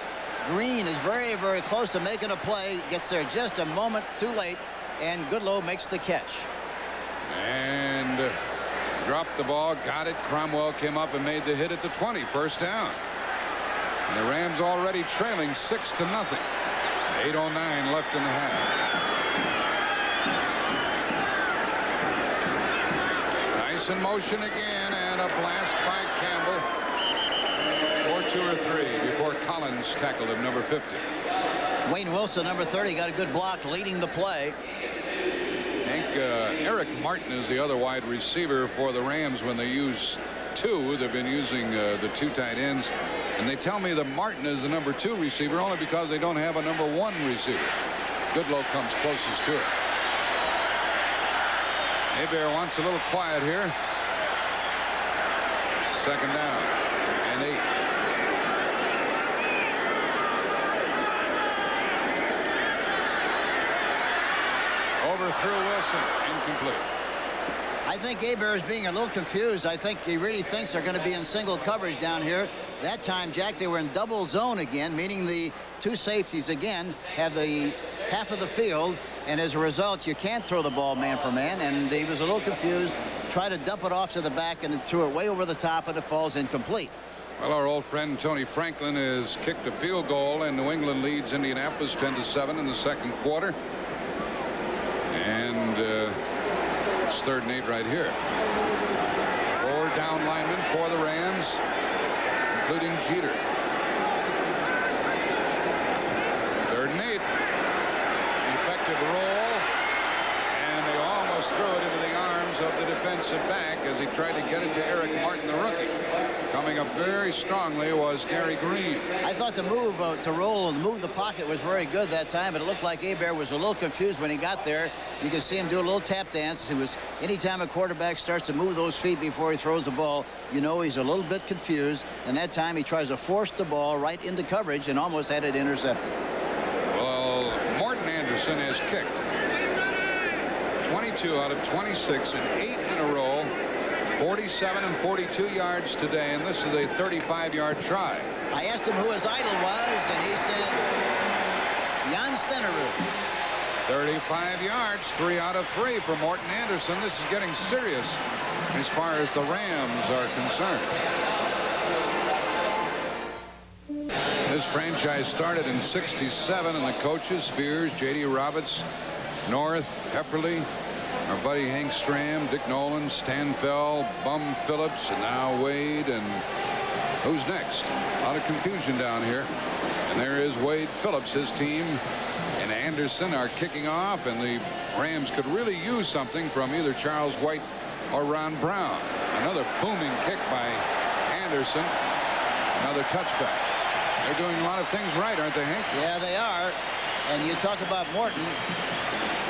Speaker 30: Green is very, very close to making a play. Gets there just a moment too late, and Goodlow makes the catch.
Speaker 29: And dropped the ball, got it. Cromwell came up and made the hit at the 20. First down. And the Rams already trailing 6-0. 8:09 left in the half. Nice in motion again, and a blast by Campbell. Or 2 or 3 before Collins tackled him, number 50.
Speaker 30: Wayne Wilson, number 30, got a good block leading the play.
Speaker 29: I think Eric Martin is the other wide receiver for the Rams when they use 2. They've been using the 2 tight ends. And they tell me that Martin is the number 2 receiver only because they don't have a number 1 receiver. Goodlow comes closest to it. Hebert wants a little quiet here. Second down and 8. Overthrew Wilson. Incomplete.
Speaker 30: I think Hebert is being a little confused. I think he really thinks they're going to be in single coverage down here. That time, Jack, they were in double zone again, meaning the 2 safeties again have the half of the field, and as a result, you can't throw the ball man for man, and he was a little confused, tried to dump it off to the back, and threw it way over the top, and it falls incomplete.
Speaker 29: Well, our old friend Tony Franklin has kicked a field goal, and New England leads Indianapolis 10-7 in the second quarter. And it's 3rd and 8 right here. 4 down linemen for the Rams, including Jeter. 3rd and 8. Effective roll, and they almost threw it into the arms of the defensive back as he tried to get it to Eric Martin, the rookie. Coming up very strongly was Gary Green.
Speaker 30: I thought the move to roll and move the pocket was very good that time, but it looked like Hebert was a little confused when he got there. You can see him do a little tap dance. It was anytime a quarterback starts to move those feet before he throws the ball, you know he's a little bit confused, and that time he tries to force the ball right into coverage and almost had it intercepted.
Speaker 29: Well, Morton Anderson has kicked 22 out of 26 and 8 in a row. 47 and 42 yards today, and this is a 35-yard try.
Speaker 30: I asked him who his idol was, and he said Jan Stenerud.
Speaker 29: 35 yards, 3 out of 3 for Morton Anderson. This is getting serious as far as the Rams are concerned. This franchise started in '67, and the coaches, Spears, J.D. Roberts, North, Hefferly, our buddy Hank Stram, Dick Nolan, Stan Fell, Bum Phillips, and now Wade, and who's next? A lot of confusion down here. And there is Wade Phillips. His team and Anderson are kicking off, and the Rams could really use something from either Charles White or Ron Brown. Another booming kick by Anderson. Another touchback. They're doing a lot of things right, aren't they, Hank?
Speaker 30: Yeah, they are. And you talk about Morton.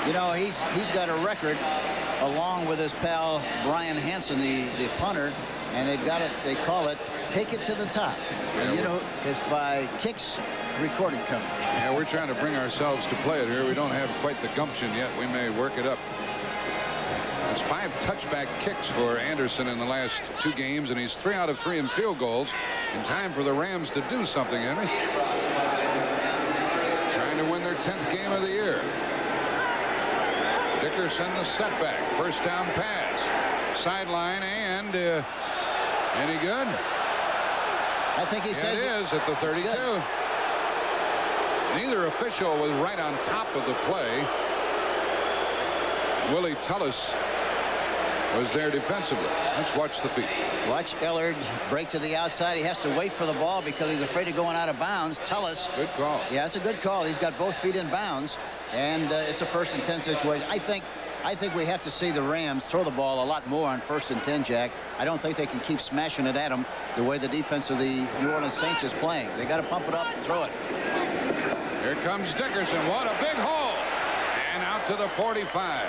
Speaker 30: You know, he's got a record along with his pal Brian Hansen, the punter, and they've got it. They call it "Take It to the Top." And you know, it's by Kicks Recording Company.
Speaker 29: Yeah, we're trying to bring ourselves to play it here. We don't have quite the gumption yet. We may work it up. That's 5 touchback kicks for Anderson in the last 2 games, and he's 3 out of 3 in field goals. In time for the Rams to do something, Henry. Trying to win their 10th game of the year. Dickerson the setback. First down pass. Sideline and any good?
Speaker 30: I think he says
Speaker 29: it is at the 32. Neither official was right on top of the play. Willie Tullis was there defensively. Let's watch the feet.
Speaker 30: Watch Ellard break to the outside. He has to wait for the ball because he's afraid of going out of bounds. Tullis.
Speaker 29: Good call.
Speaker 30: Yeah, it's a good call. He's got both feet in bounds, and it's a 1st and 10 situation. I think we have to see the Rams throw the ball a lot more on 1st and 10, Jack. I don't think they can keep smashing it at them the way the defense of the New Orleans Saints is playing. They got to pump it up and throw it.
Speaker 29: Here comes Dickerson. What a big hole. And out to the 45.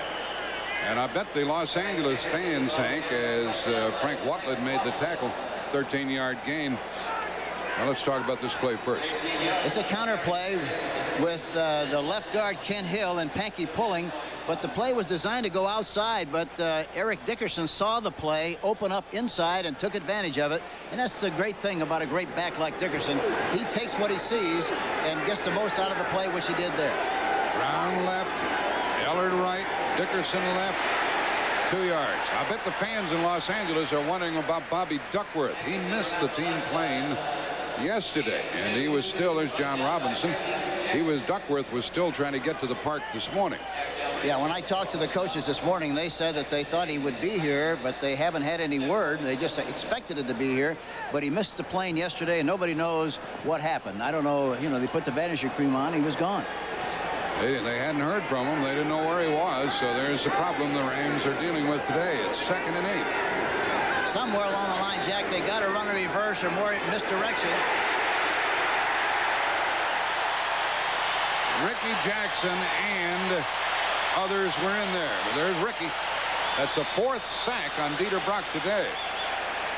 Speaker 29: And I bet the Los Angeles fans, Hank, as Frank Wattled made the tackle, 13-yard gain. Now let's talk about this play first.
Speaker 30: It's a counter play with the left guard Ken Hill and Pankey pulling, but the play was designed to go outside, but Eric Dickerson saw the play open up inside and took advantage of it, and that's the great thing about a great back like Dickerson. He takes what he sees and gets the most out of the play, which he did there.
Speaker 29: Brown left, Ellard right, Dickerson left, 2 yards. I bet the fans in Los Angeles are wondering about Bobby Duckworth. He missed the team plane yesterday, and he was still, as John Robinson, Duckworth was still trying to get to the park this morning.
Speaker 30: Yeah, when I talked to the coaches this morning, they said that they thought he would be here, but they haven't had any word. They just expected it to be here, but he missed the plane yesterday, and nobody knows what happened. I don't know, you know, they put the Vanisher cream on, he was gone.
Speaker 29: They hadn't heard from him. They didn't know where he was, so there's a problem the Rams are dealing with today. It's 2nd and 8.
Speaker 30: Somewhere along the line, Jack, they got to run a reverse or more misdirection.
Speaker 29: Ricky Jackson and others were in there. But there's Ricky. That's the 4th sack on Dieter Brock today.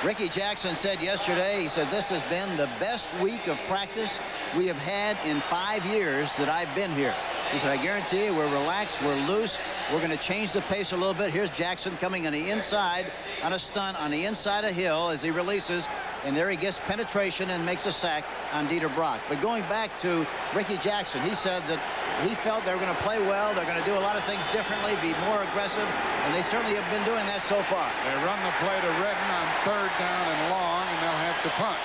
Speaker 30: Ricky Jackson said yesterday, he said, this has been the best week of practice we have had in 5 years that I've been here. He said, I guarantee you, we're relaxed, we're loose, we're going to change the pace a little bit. Here's Jackson coming on the inside on a stunt on the inside of Hill as he releases, and there he gets penetration and makes a sack on Dieter Brock. But going back to Ricky Jackson, he said that he felt they were going to play well, they're going to do a lot of things differently, be more aggressive, and they certainly have been doing that so far.
Speaker 29: They run the play to Redden on 3rd down and long, and they'll have to punt.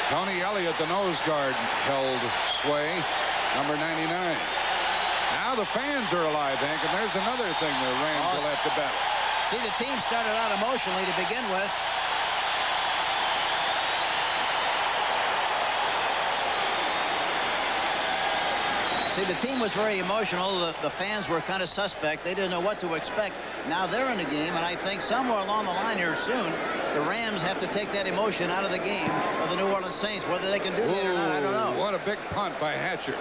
Speaker 29: Tony Elliott, the nose guard, held sway, number 99. Now the fans are alive, Hank, and there's another thing the Rams will have to battle.
Speaker 30: See, the team started out emotionally to begin with. See, the team was very emotional. The fans were kind of suspect. They didn't know what to expect. Now they're in the game, and I think somewhere along the line here soon, the Rams have to take that emotion out of the game of the New Orleans Saints. Whether they can do that or not, I don't know.
Speaker 29: What a big punt by Hatcher.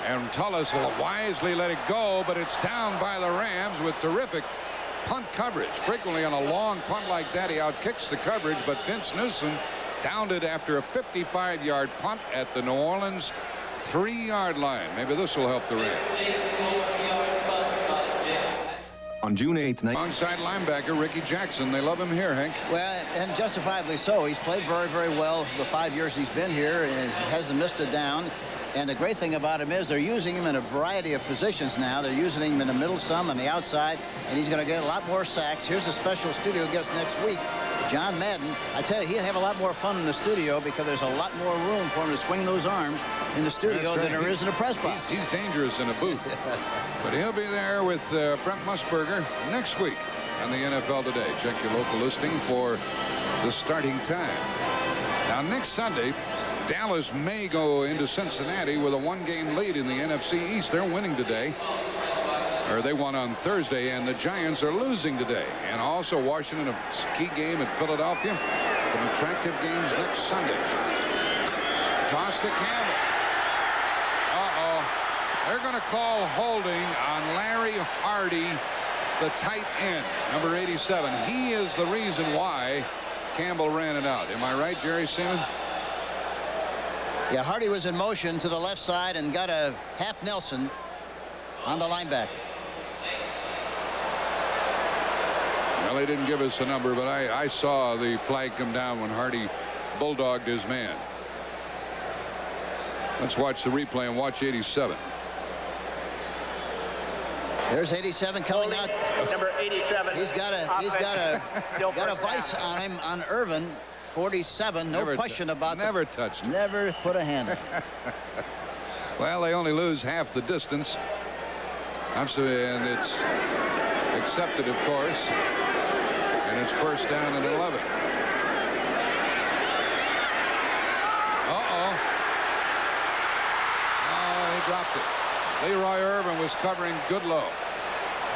Speaker 29: And Tullis will wisely let it go, but it's down by the Rams with terrific punt coverage. Frequently on a long punt like that, he outkicks the coverage, but Vince Newsom downed it after a 55-yard punt at the New Orleans 3-yard line. Maybe this will help the Rams.
Speaker 6: On June 8th,
Speaker 29: alongside linebacker Ricky Jackson. They love him here, Hank.
Speaker 30: Well, and justifiably so. He's played very, very well the 5 years he's been here and hasn't missed a down. And the great thing about him is they're using him in a variety of positions now. They're using him in the middle some, on the outside, and he's going to get a lot more sacks. Here's a special studio guest next week, John Madden. I tell you, he'll have a lot more fun in the studio because there's a lot more room for him to swing those arms in the studio than there is in a press box.
Speaker 29: He's dangerous in a booth. But he'll be there with Brent Musburger next week on the NFL Today. Check your local listing for the starting time. Now, next Sunday, Dallas may go into Cincinnati with a 1-game lead in the NFC East. They're winning today. Or they won on Thursday, and the Giants are losing today. And also Washington, a key game at Philadelphia. Some attractive games next Sunday. Toss to Campbell. They're going to call holding on Larry Hardy, the tight end, number 87. He is the reason why Campbell ran it out. Am I right, Jerry Seaman?
Speaker 30: Yeah, Hardy was in motion to the left side and got a half Nelson on the linebacker.
Speaker 29: Well, they didn't give us the number, but I saw the flag come down when Hardy bulldogged his man. Let's watch the replay and watch 87.
Speaker 30: There's 87 coming out.
Speaker 3: Number 87.
Speaker 30: He's got a vice on him on Irvin. 47, no question about that.
Speaker 29: Never touched him.
Speaker 30: Never put a hand on.
Speaker 29: Well, they only lose half the distance. And it's accepted, of course. And it's 1st down and 11. Oh, he dropped it. Leroy Irvin was covering Goodlow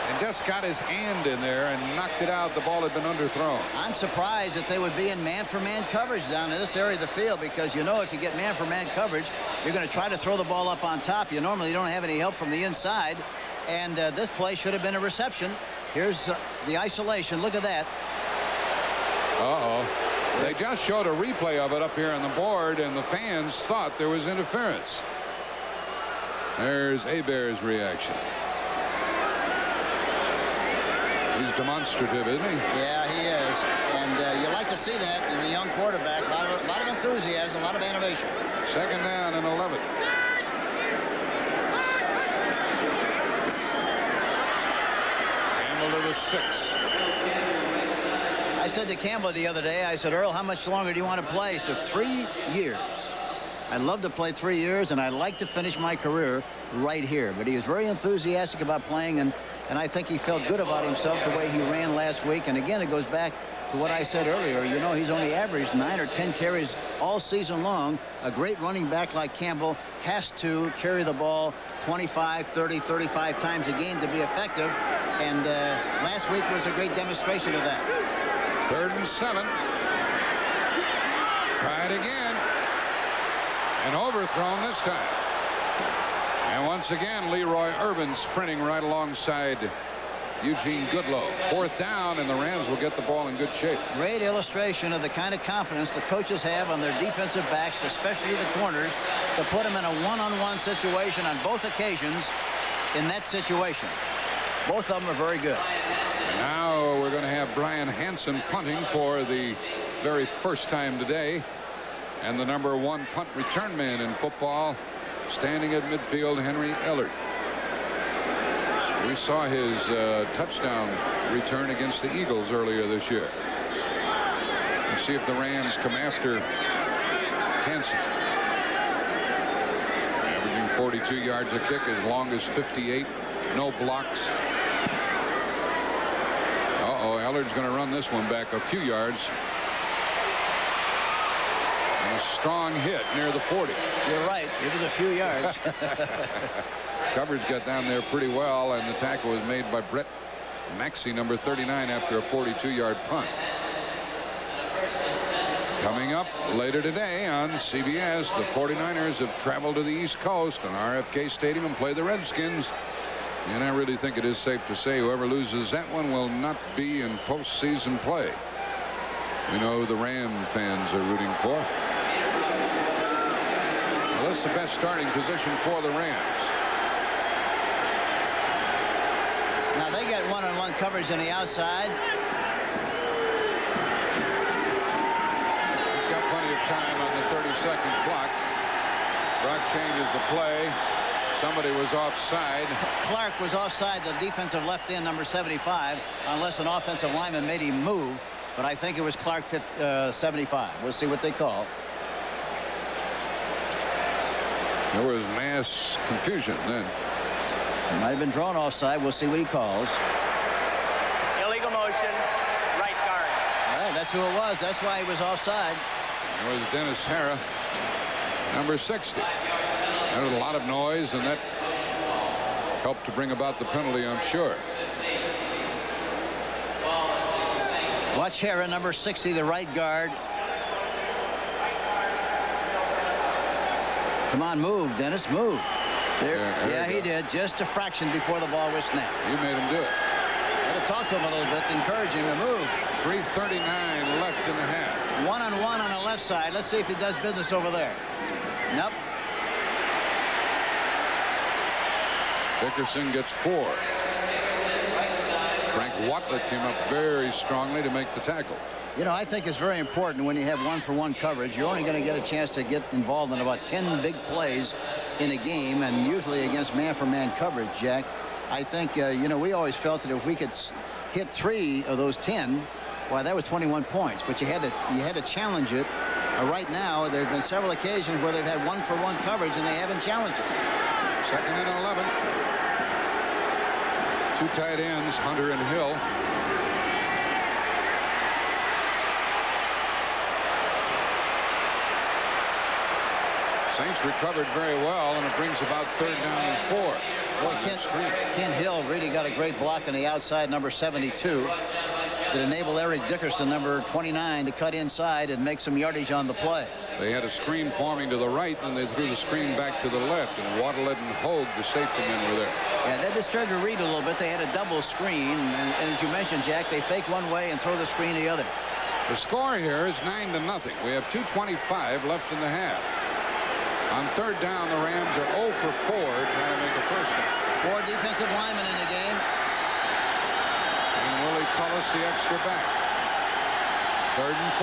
Speaker 29: and just got his hand in there and knocked it out. The ball had been underthrown.
Speaker 30: I'm surprised that they would be in man-for-man coverage down in this area of the field, because you know if you get man-for-man coverage, you're going to try to throw the ball up on top. You normally don't have any help from the inside, and this play should have been a reception. Here's the isolation. Look at that.
Speaker 29: They just showed a replay of it up here on the board, and the fans thought there was interference. There's Hebert's reaction. He's demonstrative, isn't he?
Speaker 30: Yeah, he is. And you like to see that in the young quarterback. A lot of enthusiasm, a lot of animation.
Speaker 29: Second down and 11. Campbell to the 6.
Speaker 30: I said to Campbell the other day, I said, Earl, how much longer do you want to play? He said, 3 years. I'd love to play 3 years, and I'd like to finish my career right here. But he was very enthusiastic about playing, and I think he felt good about himself the way he ran last week. And again, it goes back to what I said earlier. You know, he's only averaged 9 or 10 carries all season long. A great running back like Campbell has to carry the ball 25, 30, 35 times a game to be effective. And last week was a great demonstration of that.
Speaker 29: 3rd and 7. Try it again. And overthrown this time. And once again, Leroy Irvin sprinting right alongside Eugene Goodlow. 4th down, and the Rams will get the ball in good shape.
Speaker 30: Great illustration of the kind of confidence the coaches have on their defensive backs, especially the corners, to put them in a one-on-one situation on both occasions in that situation. Both of them are very good.
Speaker 29: And now we're going to have Brian Hansen punting for the very first time today. And the number 1 punt return man in football, standing at midfield, Henry Ellard. We saw his touchdown return against the Eagles earlier this year. Let's see if the Rams come after Hansen. Averaging 42 yards a kick, as long as 58. No blocks. Uh-oh, Ellard's going to run this one back a few yards. And a strong hit near the 40.
Speaker 30: You're right. It was a few yards.
Speaker 29: Coverage got down there pretty well, and the tackle was made by Brett Maxey, number 39, after a 42-yard punt. Coming up later today on CBS, the 49ers have traveled to the East Coast on RFK Stadium and play the Redskins. And I really think it is safe to say whoever loses that one will not be in postseason play. We know the Ram fans are rooting for. Well, that's the best starting position for the Rams.
Speaker 30: Now they got one-on-one coverage on the outside.
Speaker 29: He's got plenty of time on the 30-second clock. Brock changes the play. Somebody was offside.
Speaker 30: Clark was offside, the defensive left end, number 75, unless an offensive lineman made him move. But I think it was Clark 75. We'll see what they call.
Speaker 29: There was mass confusion then.
Speaker 30: It might have been drawn offside. We'll see what he calls.
Speaker 3: Illegal motion, right guard.
Speaker 30: Well, that's who it was. That's why he was offside.
Speaker 29: There was Dennis Hara, number 60. There was a lot of noise, and that helped to bring about the penalty, I'm sure.
Speaker 30: Watch Hara, number 60, the right guard. Come on, move, Dennis, move. There yeah, he did. Just a fraction before the ball was snapped.
Speaker 29: You made him do it.
Speaker 30: Had to talk to him a little bit to encourage him to move.
Speaker 29: 3:39 left in the half.
Speaker 30: One-on-one on the left side. Let's see if he does business over there. Nope.
Speaker 29: Dickerson gets 4. Frank Watlet came up very strongly to make the tackle.
Speaker 30: You know, I think it's very important when you have one-for-one coverage. You're only going to get a chance to get involved in about 10 big plays in a game, and usually against man-for-man coverage, Jack. I think, you know, we always felt that if we could hit 3 of those 10, well, that was 21 points. But you had to challenge it. Right now, there have been several occasions where they've had one-for-one coverage, and they haven't challenged it.
Speaker 29: 2nd and 11. 2 tight ends, Hunter and Hill. Saints recovered very well, and it brings about 3rd down and 4.
Speaker 30: Well, Ken Hill really got a great block on the outside, number 72, that enabled Eric Dickerson, number 29, to cut inside and make some yardage on the play.
Speaker 29: They had a screen forming to the right, and they threw the screen back to the left, and Waddle and Hogue, the safety men, were there.
Speaker 30: Yeah, that disturbed Reed a little bit. They had a double screen, and as you mentioned, Jack, they fake one way and throw the screen the other.
Speaker 29: The score here is 9-0. We have 2:25 left in the half. On third down, the Rams are 0 for 4 trying to make a first down.
Speaker 30: 4 defensive linemen in the game.
Speaker 29: And Willie Tullis the extra back. 3rd and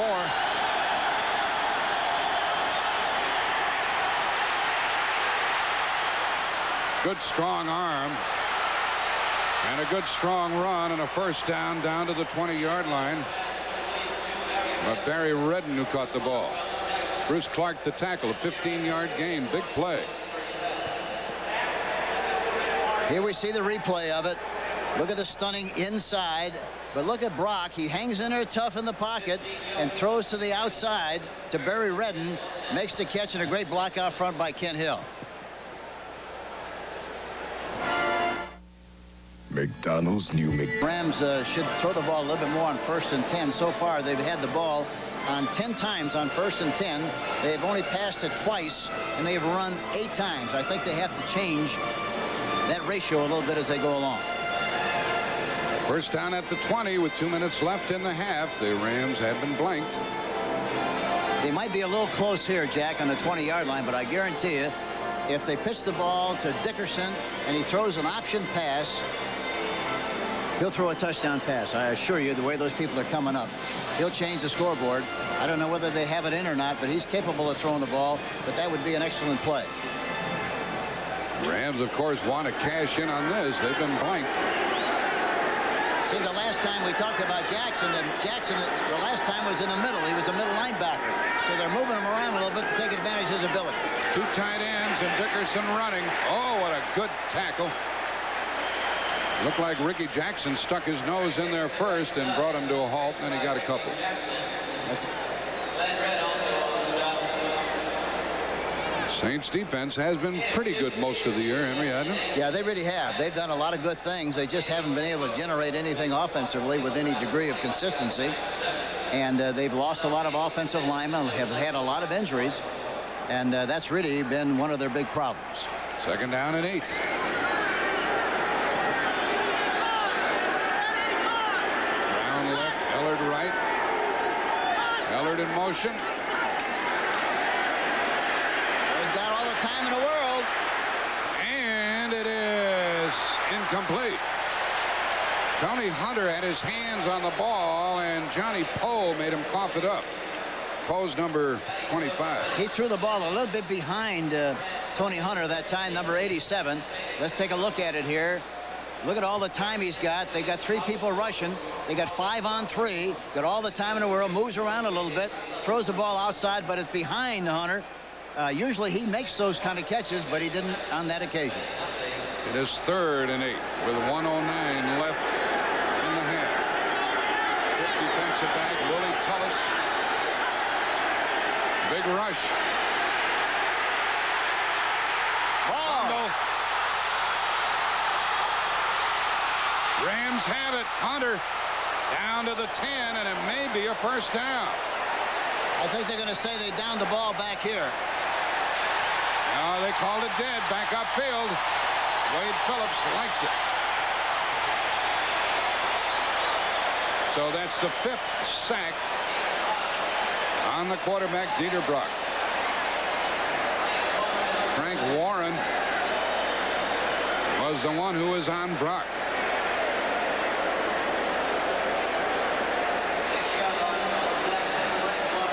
Speaker 29: 4. Good strong arm. And a good strong run and a first down to the 20-yard line. But Barry Redden who caught the ball. Bruce Clark the tackle, a 15-yard gain. Big play.
Speaker 30: Here we see the replay of it. Look at the stunning inside. But look at Brock. He hangs in there tough in the pocket and throws to the outside to Barry Redden. Makes the catch and a great block out front by Kent Hill.
Speaker 9: McDonald's new
Speaker 30: Rams should throw the ball a little bit more on 1st and 10. So far, they've had the ball on 10 times on 1st and 10. They've only passed it twice, and they've run 8 times. I think they have to change that ratio a little bit as they go along.
Speaker 29: First down at the 20 with 2 minutes left in the half. The Rams have been blanked.
Speaker 30: They might be a little close here, Jack, on the 20-yard line, but I guarantee you, if they pitch the ball to Dickerson and he throws an option pass, he'll throw a touchdown pass. I assure you, the way those people are coming up, he'll change the scoreboard. I don't know whether they have it in or not, but he's capable of throwing the ball, but that would be an excellent play.
Speaker 29: Rams, of course, want to cash in on this. They've been blanked.
Speaker 30: See, the last time we talked about Jackson, and Jackson, the last time was in the middle. He was a middle linebacker. So they're moving him around a little bit to take advantage of his ability.
Speaker 29: 2 tight ends and Dickerson running. Oh, what a good tackle. Looked like Ricky Jackson stuck his nose in there first and brought him to a halt, and then he got a couple.
Speaker 30: That's it.
Speaker 29: Saints defense has been pretty good most of the year, Henry, hasn't it?
Speaker 30: Yeah, they really have. They've done a lot of good things. They just haven't been able to generate anything offensively with any degree of consistency. And they've lost a lot of offensive linemen, have had a lot of injuries. And that's really been one of their big problems.
Speaker 29: 2nd down and 8. Brown left, Ellard right. Ellard in motion.
Speaker 30: Time in the world.
Speaker 29: And it is incomplete. Tony Hunter had his hands on the ball, and Johnny Poe made him cough it up. Poe's number 25.
Speaker 30: He threw the ball a little bit behind Tony Hunter that time, number 87. Let's take a look at it here. Look at all the time he's got. They got 3 people rushing. They got 5 on 3. Got all the time in the world. Moves around a little bit. Throws the ball outside, but it's behind Hunter. Usually he makes those kind of catches, but he didn't on that occasion.
Speaker 29: It is 3rd and 8 with 1:09 left in the half. 5th defensive back, Willie Tullis. Big rush. Ball. Rams have it. Hunter down to the 10, and it may be a first down.
Speaker 30: I think they're going to say they downed the ball back here.
Speaker 29: No, they called it dead. Back upfield. Wade Phillips likes it. So that's the 5th sack on the quarterback, Dieter Brock. Frank Warren was the one who was on Brock.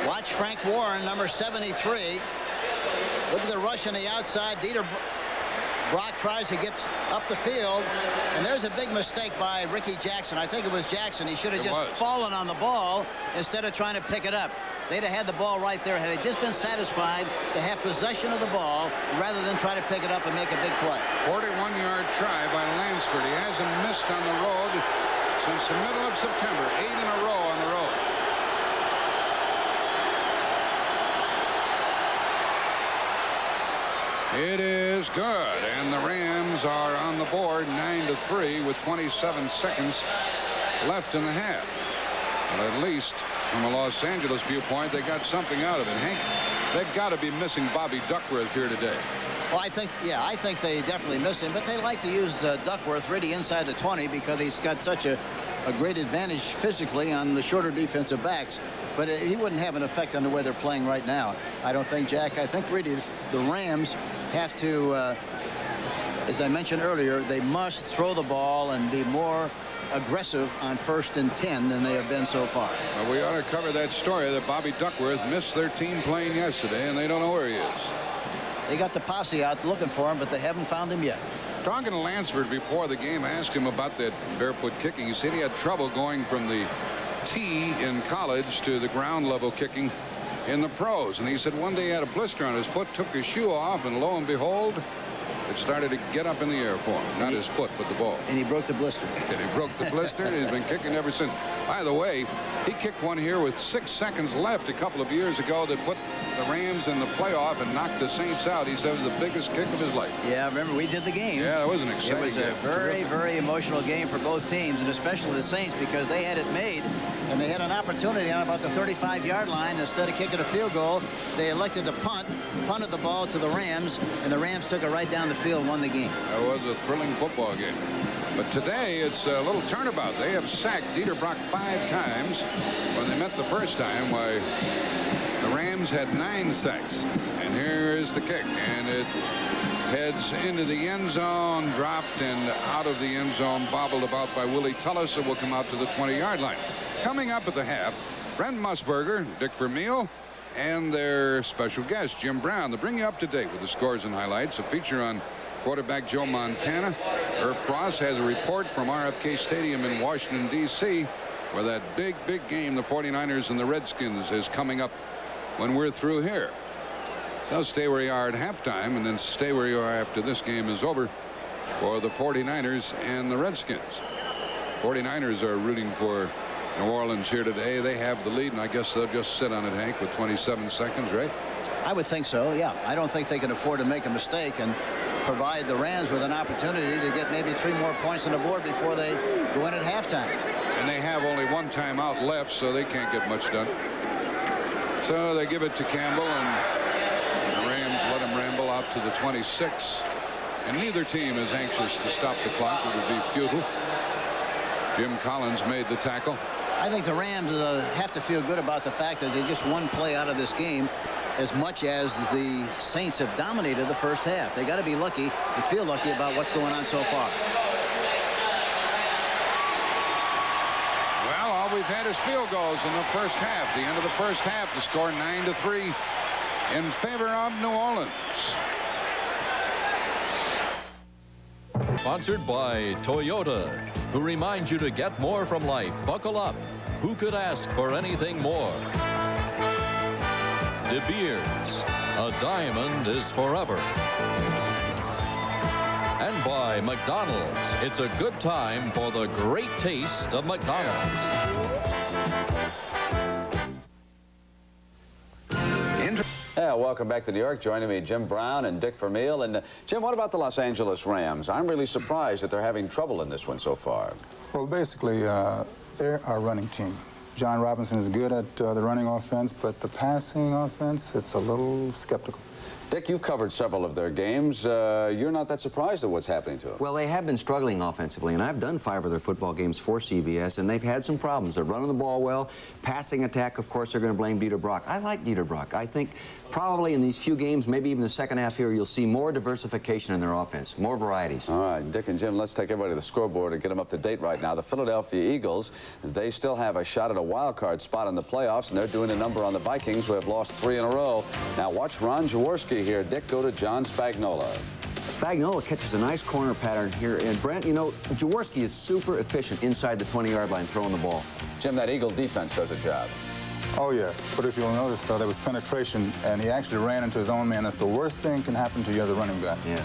Speaker 30: Watch Frank Warren, number 73. Look at the rush on the outside. Dieter Brock tries to get up the field, and there's a big mistake by Ricky Jackson. I think it was Jackson. He should have just fallen on the ball instead of trying to pick it up. They'd have had the ball right there had they just been satisfied to have possession of the ball rather than try to pick it up and make a big play.
Speaker 29: 41-yard try by Lansford. He hasn't missed on the road since the middle of September. 8 in a row on the road. It is good, and the Rams are on the board 9-3 with 27 seconds left in the half. But at least from a Los Angeles viewpoint, they got something out of it. Hank, they've got to be missing Bobby Duckworth here today.
Speaker 30: Well, I think they definitely miss him, but they like to use Duckworth really inside the 20 because he's got such a great advantage physically on the shorter defensive backs. but he wouldn't have an effect on the way they're playing right now. I don't think, Jack. I think really the Rams have to, as I mentioned earlier, they must throw the ball and be more aggressive on 1st and 10 than they have been so far.
Speaker 29: Well, we ought to cover that story that Bobby Duckworth missed their team plane yesterday, and they don't know where he is.
Speaker 30: They got the posse out looking for him, but they haven't found him yet.
Speaker 29: Talking to Lansford before the game, I asked him about that barefoot kicking. He said he had trouble going from the tee in college to the ground level kicking in the pros. And he said one day he had a blister on his foot, took his shoe off, and lo and behold, it started to get up in the air for him. Not his foot, but the ball.
Speaker 30: And he broke the blister.
Speaker 29: And he broke the blister, and he's been kicking ever since. By the way, he kicked one here with 6 seconds left a couple of years ago that put the Rams in the playoff and knocked the Saints out. He said it was the biggest kick of his life.
Speaker 30: Yeah, remember, we did the game.
Speaker 29: Yeah, it was an exciting game.
Speaker 30: It was a very, very emotional game for both teams, and especially the Saints, because they had it made, and they had an opportunity on about the 35-yard line. Instead of kicking a field goal, they elected to punted the ball to the Rams, and the Rams took it right down the field and won the game.
Speaker 29: That was a thrilling football game. But today, it's a little turnabout. They have sacked Dieter Brock 5 times. When they met the first time, why, the Rams had 9 sacks. And here is the kick, and it heads into the end zone, dropped, and out of the end zone, bobbled about by Willie Tullis. It will come out to the 20-yard line. Coming up at the half, Brent Musburger, Dick Vermeil, and their special guest, Jim Brown. They'll bring you up to date with the scores and highlights. A feature on quarterback Joe Montana. Irv Cross has a report from RFK Stadium in Washington, D.C., where that big game, the 49ers and the Redskins, is coming up when we're through here. So stay where you are at halftime, and then stay where you are after this game is over for the 49ers and the Redskins. 49ers are rooting for New Orleans here today. They have the lead, and I guess they'll just sit on it, Hank, with 27 seconds, right?
Speaker 30: I would think so, yeah. I don't think they can afford to make a mistake and provide the Rams with an opportunity to get maybe 3 more points on the board before they go in at halftime.
Speaker 29: And they have only 1 timeout left, so they can't get much done. So they give it to Campbell, and the Rams let him ramble out to the 26. And neither team is anxious to stop the clock. It would be futile. Jim Collins made the tackle.
Speaker 30: I think the Rams have to feel good about the fact that they just 1 play out of this game, as much as the Saints have dominated the first half. They got to be lucky and feel lucky about what's going on so far.
Speaker 29: Well, all we've had is field goals in the first half. The end of the first half, the score 9-3 in favor of New Orleans.
Speaker 8: Sponsored by Toyota, who reminds you to get more from life. Buckle up. Who could ask for anything more? De Beers, a diamond is forever. And by McDonald's, it's a good time for the great taste of McDonald's.
Speaker 7: Yeah, welcome back to New York. Joining me, Jim Brown and Dick Vermeil. And Jim, what about the Los Angeles Rams? I'm really surprised that they're having trouble in this one so far.
Speaker 12: Well, basically, they're our running team. John Robinson is good at the running offense, but the passing offense, it's a little skeptical.
Speaker 7: Dick, you covered several of their games. You're not that surprised at what's happening to them.
Speaker 15: Well, they have been struggling offensively, and I've done 5 of their football games for CBS, and they've had some problems. They're running the ball well. Passing attack, of course, they're going to blame Dieter Brock. I like Dieter Brock. I think probably in these few games, maybe even the second half here, you'll see more diversification in their offense, more varieties.
Speaker 7: All right, Dick and Jim, let's take everybody to the scoreboard and get them up to date right now. The Philadelphia Eagles, they still have a shot at a wild card spot in the playoffs, and they're doing a number on the Vikings, who have lost 3 in a row. Now watch Ron Jaworski here. Dick, go to John Spagnola.
Speaker 15: Spagnola catches a nice corner pattern here. And Brent, you know, Jaworski is super efficient inside the 20-yard line throwing the ball.
Speaker 7: Jim, that Eagle defense does a job.
Speaker 12: Oh, yes. But if you'll notice, there was penetration, and he actually ran into his own man. That's the worst thing can happen to you as a running back.
Speaker 15: Yeah.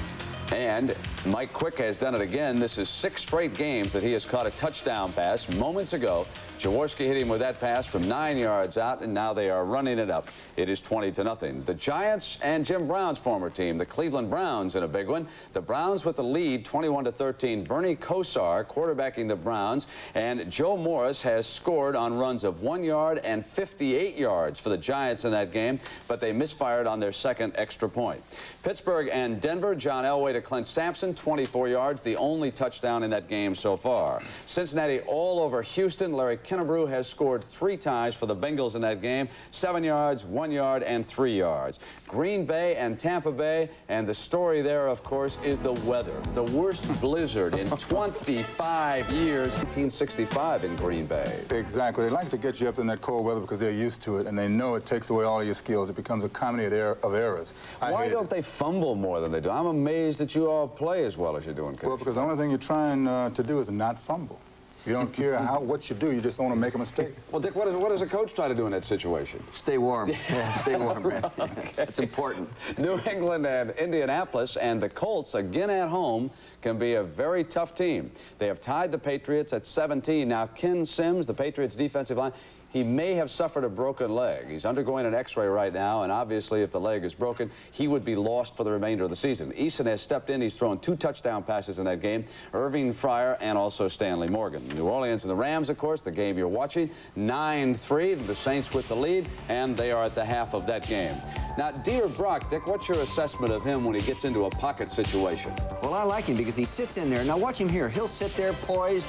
Speaker 7: And Mike Quick has done it again. This is 6 straight games that he has caught a touchdown pass. Moments ago, Jaworski hit him with that pass from 9 yards out, and now they are running it up. It is 20-0. The Giants and Jim Brown's former team, the Cleveland Browns, in a big one. The Browns with the lead, 21-13. Bernie Kosar quarterbacking the Browns, and Joe Morris has scored on runs of 1 yard and 58 yards for the Giants in that game, but they misfired on their second extra point. Pittsburgh and Denver, John Elway to to Clint Sampson, 24 yards, the only touchdown in that game so far. Cincinnati all over Houston. Larry Kennebrew has scored 3 times for the Bengals in that game, 7 yards, 1 yard, and 3 yards. Green Bay and Tampa Bay, and the story there, of course, is the weather. The worst blizzard in 25 years, 1965 in Green Bay.
Speaker 12: Exactly. They like to get you up in that cold weather because they're used to it, and they know it takes away all your skills. It becomes a comedy of errors.
Speaker 7: Why don't they fumble more than they do? I'm amazed that you all play as well as you're doing.
Speaker 12: Well, because the only thing you're trying to do is not fumble. You don't care what you do, you just don't want to make a mistake.
Speaker 7: Well, Dick, what does a coach try to do in that situation?
Speaker 15: Stay warm. Stay warm, man.
Speaker 7: Okay.
Speaker 15: It's important.
Speaker 7: New England and Indianapolis and the Colts, again at home, can be a very tough team. They have tied the Patriots at 17. Now, Ken Sims, the Patriots' defensive line, he may have suffered a broken leg. He's undergoing an x-ray right now, and obviously if the leg is broken, he would be lost for the remainder of the season. Eason has stepped in. He's thrown 2 touchdown passes in that game. Irving Fryer and also Stanley Morgan. New Orleans and the Rams, of course, the game you're watching, 9-3, the Saints with the lead, and they are at the half of that game. Now, Dieter Brock, Dick, what's your assessment of him when he gets into a pocket situation?
Speaker 15: Well, I like him because he sits in there. Now, watch him here. He'll sit there poised.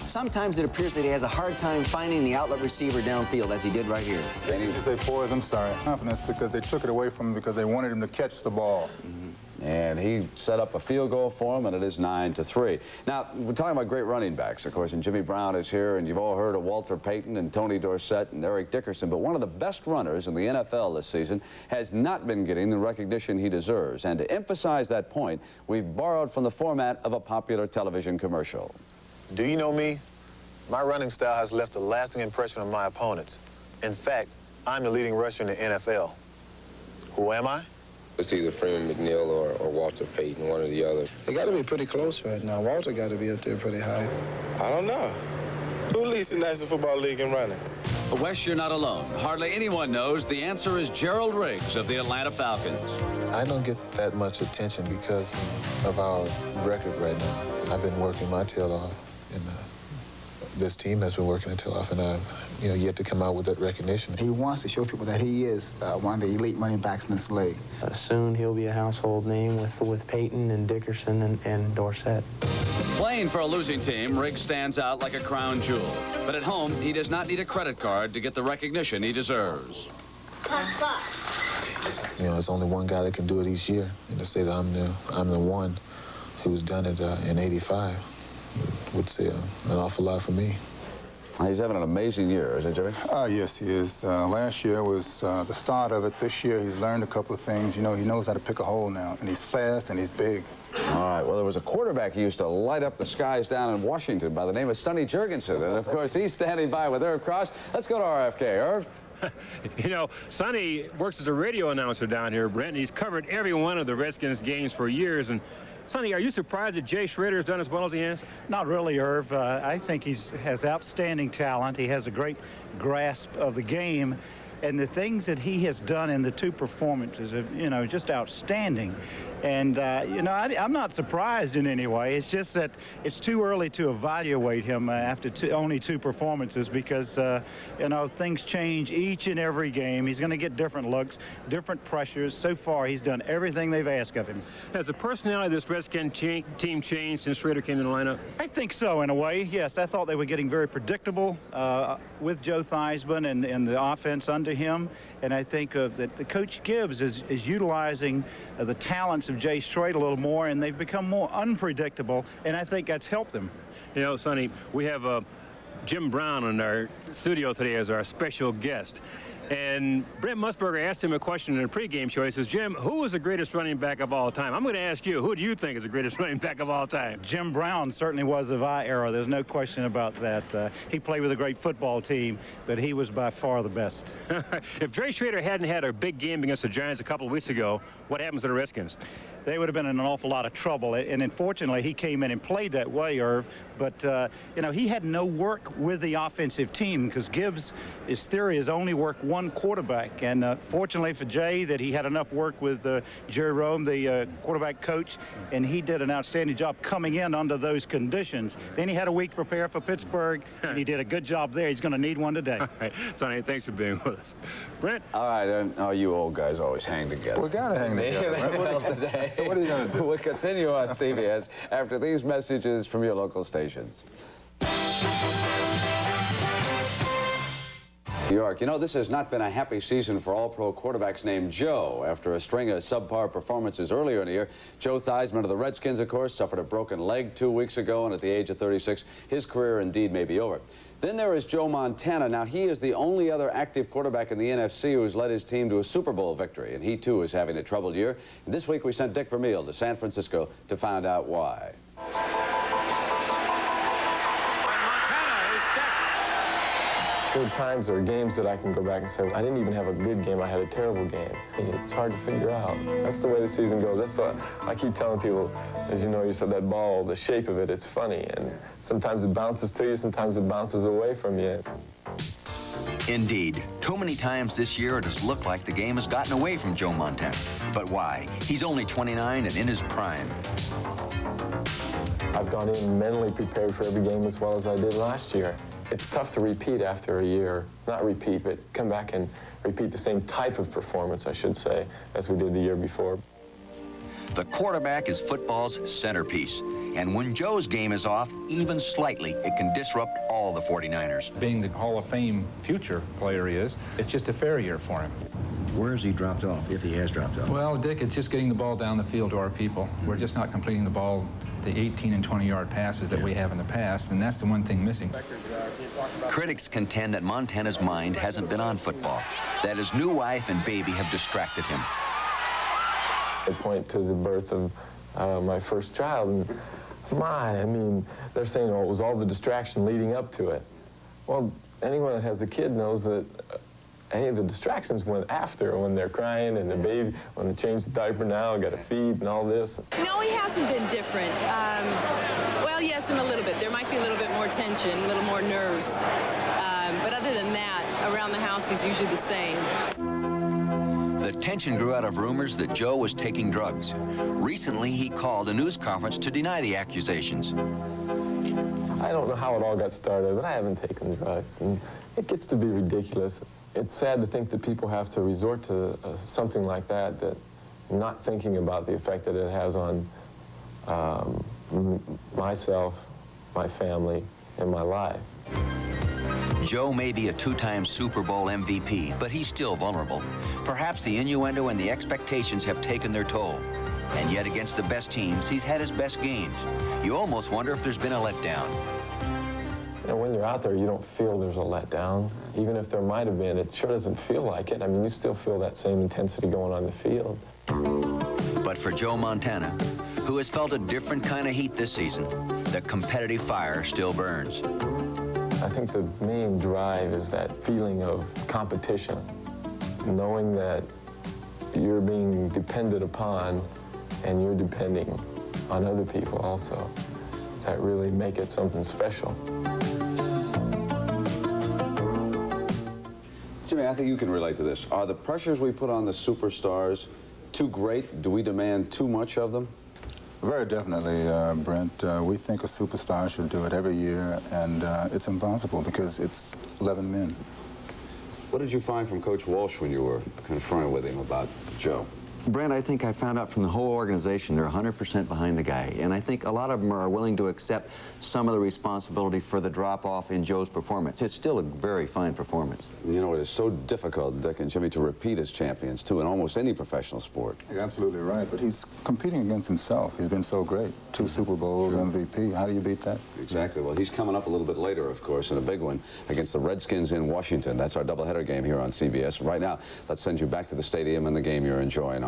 Speaker 15: Sometimes it appears that he has a hard time finding the outlet receiver downfield, as he did right here.
Speaker 12: They need to say poise, I'm sorry. Confidence, because they took it away from him because they wanted him to catch the ball.
Speaker 7: And he set up a field goal for him, and it is 9-3. Now, we're talking about great running backs, of course, and Jimmy Brown is here, and you've all heard of Walter Payton and Tony Dorsett and Eric Dickerson, but one of the best runners in the NFL this season has not been getting the recognition he deserves. And to emphasize that point, we've borrowed from the format of a popular television commercial.
Speaker 16: Do you know me? My running style has left a lasting impression on my opponents. In fact, I'm the leading rusher in the NFL. Who am I?
Speaker 17: It's either Freeman McNeil or Walter Payton, one or the other.
Speaker 18: They got to be pretty close right now. Walter got to be up there pretty high.
Speaker 16: I don't know. Who leads the National Football League in running?
Speaker 7: Wes, you're not alone. Hardly anyone knows. The answer is Gerald Riggs of the Atlanta Falcons.
Speaker 16: I don't get that much attention because of our record right now. I've been working my tail off, and this team has been working their tail off, and I've yet to come out with that recognition.
Speaker 12: He wants to show people that he is one of the elite running backs in this league.
Speaker 19: Soon he'll be a household name with Payton and Dickerson and Dorsett.
Speaker 7: Playing for a losing team, Riggs stands out like a crown jewel. But at home, he does not need a credit card to get the recognition he deserves.
Speaker 16: There's only one guy that can do it each year, and to say that I'm the one who's done it in '85 would say an awful lot for me.
Speaker 7: He's having an amazing year, isn't he, Jimmy?
Speaker 12: Yes, he is. Last year was the start of it. This year, he's learned a couple of things. He knows how to pick a hole now, and he's fast and he's big.
Speaker 7: All right, well, there was a quarterback who used to light up the skies down in Washington by the name of Sonny Jurgensen, and, of course, he's standing by with Irv Cross. Let's go to RFK. Irv?
Speaker 20: Sonny works as a radio announcer down here, Brent, and he's covered every one of the Redskins games for years, and Sonny, are you surprised that Jay Schroeder has done as well as he has?
Speaker 23: Not really, Irv. I think he has outstanding talent. He has a great grasp of the game. And the things that he has done in the 2 performances are, just outstanding. And, I'm not surprised in any way. It's just that it's too early to evaluate him after only 2 performances because, things change each and every game. He's going to get different looks, different pressures. So far, he's done everything they've asked of him.
Speaker 20: Has the personality of this Redskin team changed since Schroeder came in the lineup?
Speaker 23: I think so, in a way, yes. I thought they were getting very predictable with Joe Theismann and the offense under him. And I think that the Coach Gibbs is utilizing the talents of Jay Schroeder a little more, and they've become more unpredictable, and I think that's helped them.
Speaker 20: Sonny, we have Jim Brown in our studio today as our special guest. And Brent Musburger asked him a question in a pregame show. He says, Jim, who is the greatest running back of all time? I'm going to ask you, who do you think is the greatest running back of all time?
Speaker 23: Jim Brown certainly was of our era. There's no question about that. He played with a great football team, but he was by far the best.
Speaker 20: If Jay Schroeder hadn't had a big game against the Giants a couple of weeks ago, what happens to the Redskins?
Speaker 23: They would have been in an awful lot of trouble. And unfortunately, he came in and played that way, Irv. But, he had no work with the offensive team because Gibbs, his theory is only work one quarterback. And fortunately for Jay, that he had enough work with Jerry Rome, the quarterback coach, and he did an outstanding job coming in under those conditions. Then he had a week to prepare for Pittsburgh, and he did a good job there. He's going to need one today.
Speaker 20: All right, Sonny, thanks for being with us. Brent?
Speaker 7: All right, you old guys always hang together.
Speaker 12: We got to hang together.
Speaker 7: Well, day.
Speaker 12: What are you going to do?
Speaker 7: We'll continue on CBS after these messages from your local stations. New York, you know, this has not been a happy season for all-pro quarterbacks named Joe. After a string of subpar performances earlier in the year, Joe Theismann of the Redskins, of course, suffered a broken leg 2 weeks ago, and at the age of 36, his career indeed may be over. Then there is Joe Montana. Now, he is the only other active quarterback in the NFC who has led his team to a Super Bowl victory, and he, too, is having a troubled year. And this week, we sent Dick Vermeil to San Francisco to find out why.
Speaker 2: There are times, there are games that I can go back and say, I didn't even have a good game, I had a terrible game. It's hard to figure out. That's the way the season goes. That's the, I keep telling people, as you know, you said that ball, the shape of it, it's funny. And sometimes it bounces to you, sometimes it bounces away from you.
Speaker 15: Indeed, too many times this year it has looked like the game has gotten away from Joe Montana. But why? He's only 29 and in his prime.
Speaker 2: I've gone in mentally prepared for every game as well as I did last year. It's tough to repeat after a year. Not repeat, but come back and repeat the same type of performance, I should say, as we did the year before.
Speaker 15: The quarterback is football's centerpiece. And when Joe's game is off, even slightly, it can disrupt all the 49ers.
Speaker 11: Being the Hall of Fame future player he is, it's just a fair year for him.
Speaker 15: Where has he dropped off, if he has dropped off?
Speaker 11: Well, Dick, it's just getting the ball down the field to our people. We're just not completing the ball, the 18 and 20-yard passes that we have in the past, and that's the one thing missing.
Speaker 15: Critics contend that Montana's mind hasn't been on football, that his new wife and baby have distracted him.
Speaker 2: I point to the birth of my first child, and I mean, they're saying, oh, it was all the distraction leading up to it. Well, anyone that has a kid knows that, hey, the distractions went after, when they're crying and the baby, when they change the diaper now, got to feed and all this.
Speaker 4: No, he hasn't been different. Well, yes, and a little bit. There might be a little bit more tension, a little more nerves. But other than that, around the house, he's usually the same.
Speaker 15: The tension grew out of rumors that Joe was taking drugs. Recently, he called a news conference to deny the accusations.
Speaker 2: I don't know how it all got started, but I haven't taken drugs, and it gets to be ridiculous. It's sad to think that people have to resort to something like that, not thinking about the effect that it has on myself, my family, and my life.
Speaker 15: Joe may be a two-time Super Bowl MVP, but he's still vulnerable. Perhaps the innuendo and the expectations have taken their toll. And yet against the best teams, he's had his best games. You almost wonder if there's been a letdown.
Speaker 2: You know, when you're out there, you don't feel there's a letdown. Even if there might have been, it sure doesn't feel like it. I mean, you still feel that same intensity going on the field.
Speaker 15: But for Joe Montana, who has felt a different kind of heat this season, the competitive fire still burns.
Speaker 2: I think the main drive is that feeling of competition, knowing that you're being depended upon and you're depending on other people also, that really make it something special.
Speaker 7: Jimmy, I think you can relate to this. Are the pressures we put on the superstars too great? Do we demand too much of them?
Speaker 12: Very definitely, Brent. We think a superstar should do it every year, and it's impossible because it's 11 men.
Speaker 7: What did you find from Coach Walsh when you were confronted with him about Joe?
Speaker 15: Brent, I think I found out from the whole organization they're 100% behind the guy. And I think a lot of them are willing to accept some of the responsibility for the drop-off in Joe's performance. It's still a very fine performance.
Speaker 7: You know, it is so difficult, Dick and Jimmy, to repeat as champions, too, in almost any professional sport.
Speaker 12: You're absolutely right, but he's competing against himself. He's been so great. 2 Super Bowls, MVP. How do you beat that?
Speaker 7: Exactly. Well, he's coming up a little bit later, of course, in a big one against the Redskins in Washington. That's our doubleheader game here on CBS. Right now, let's send you back to the stadium and the game you're enjoying.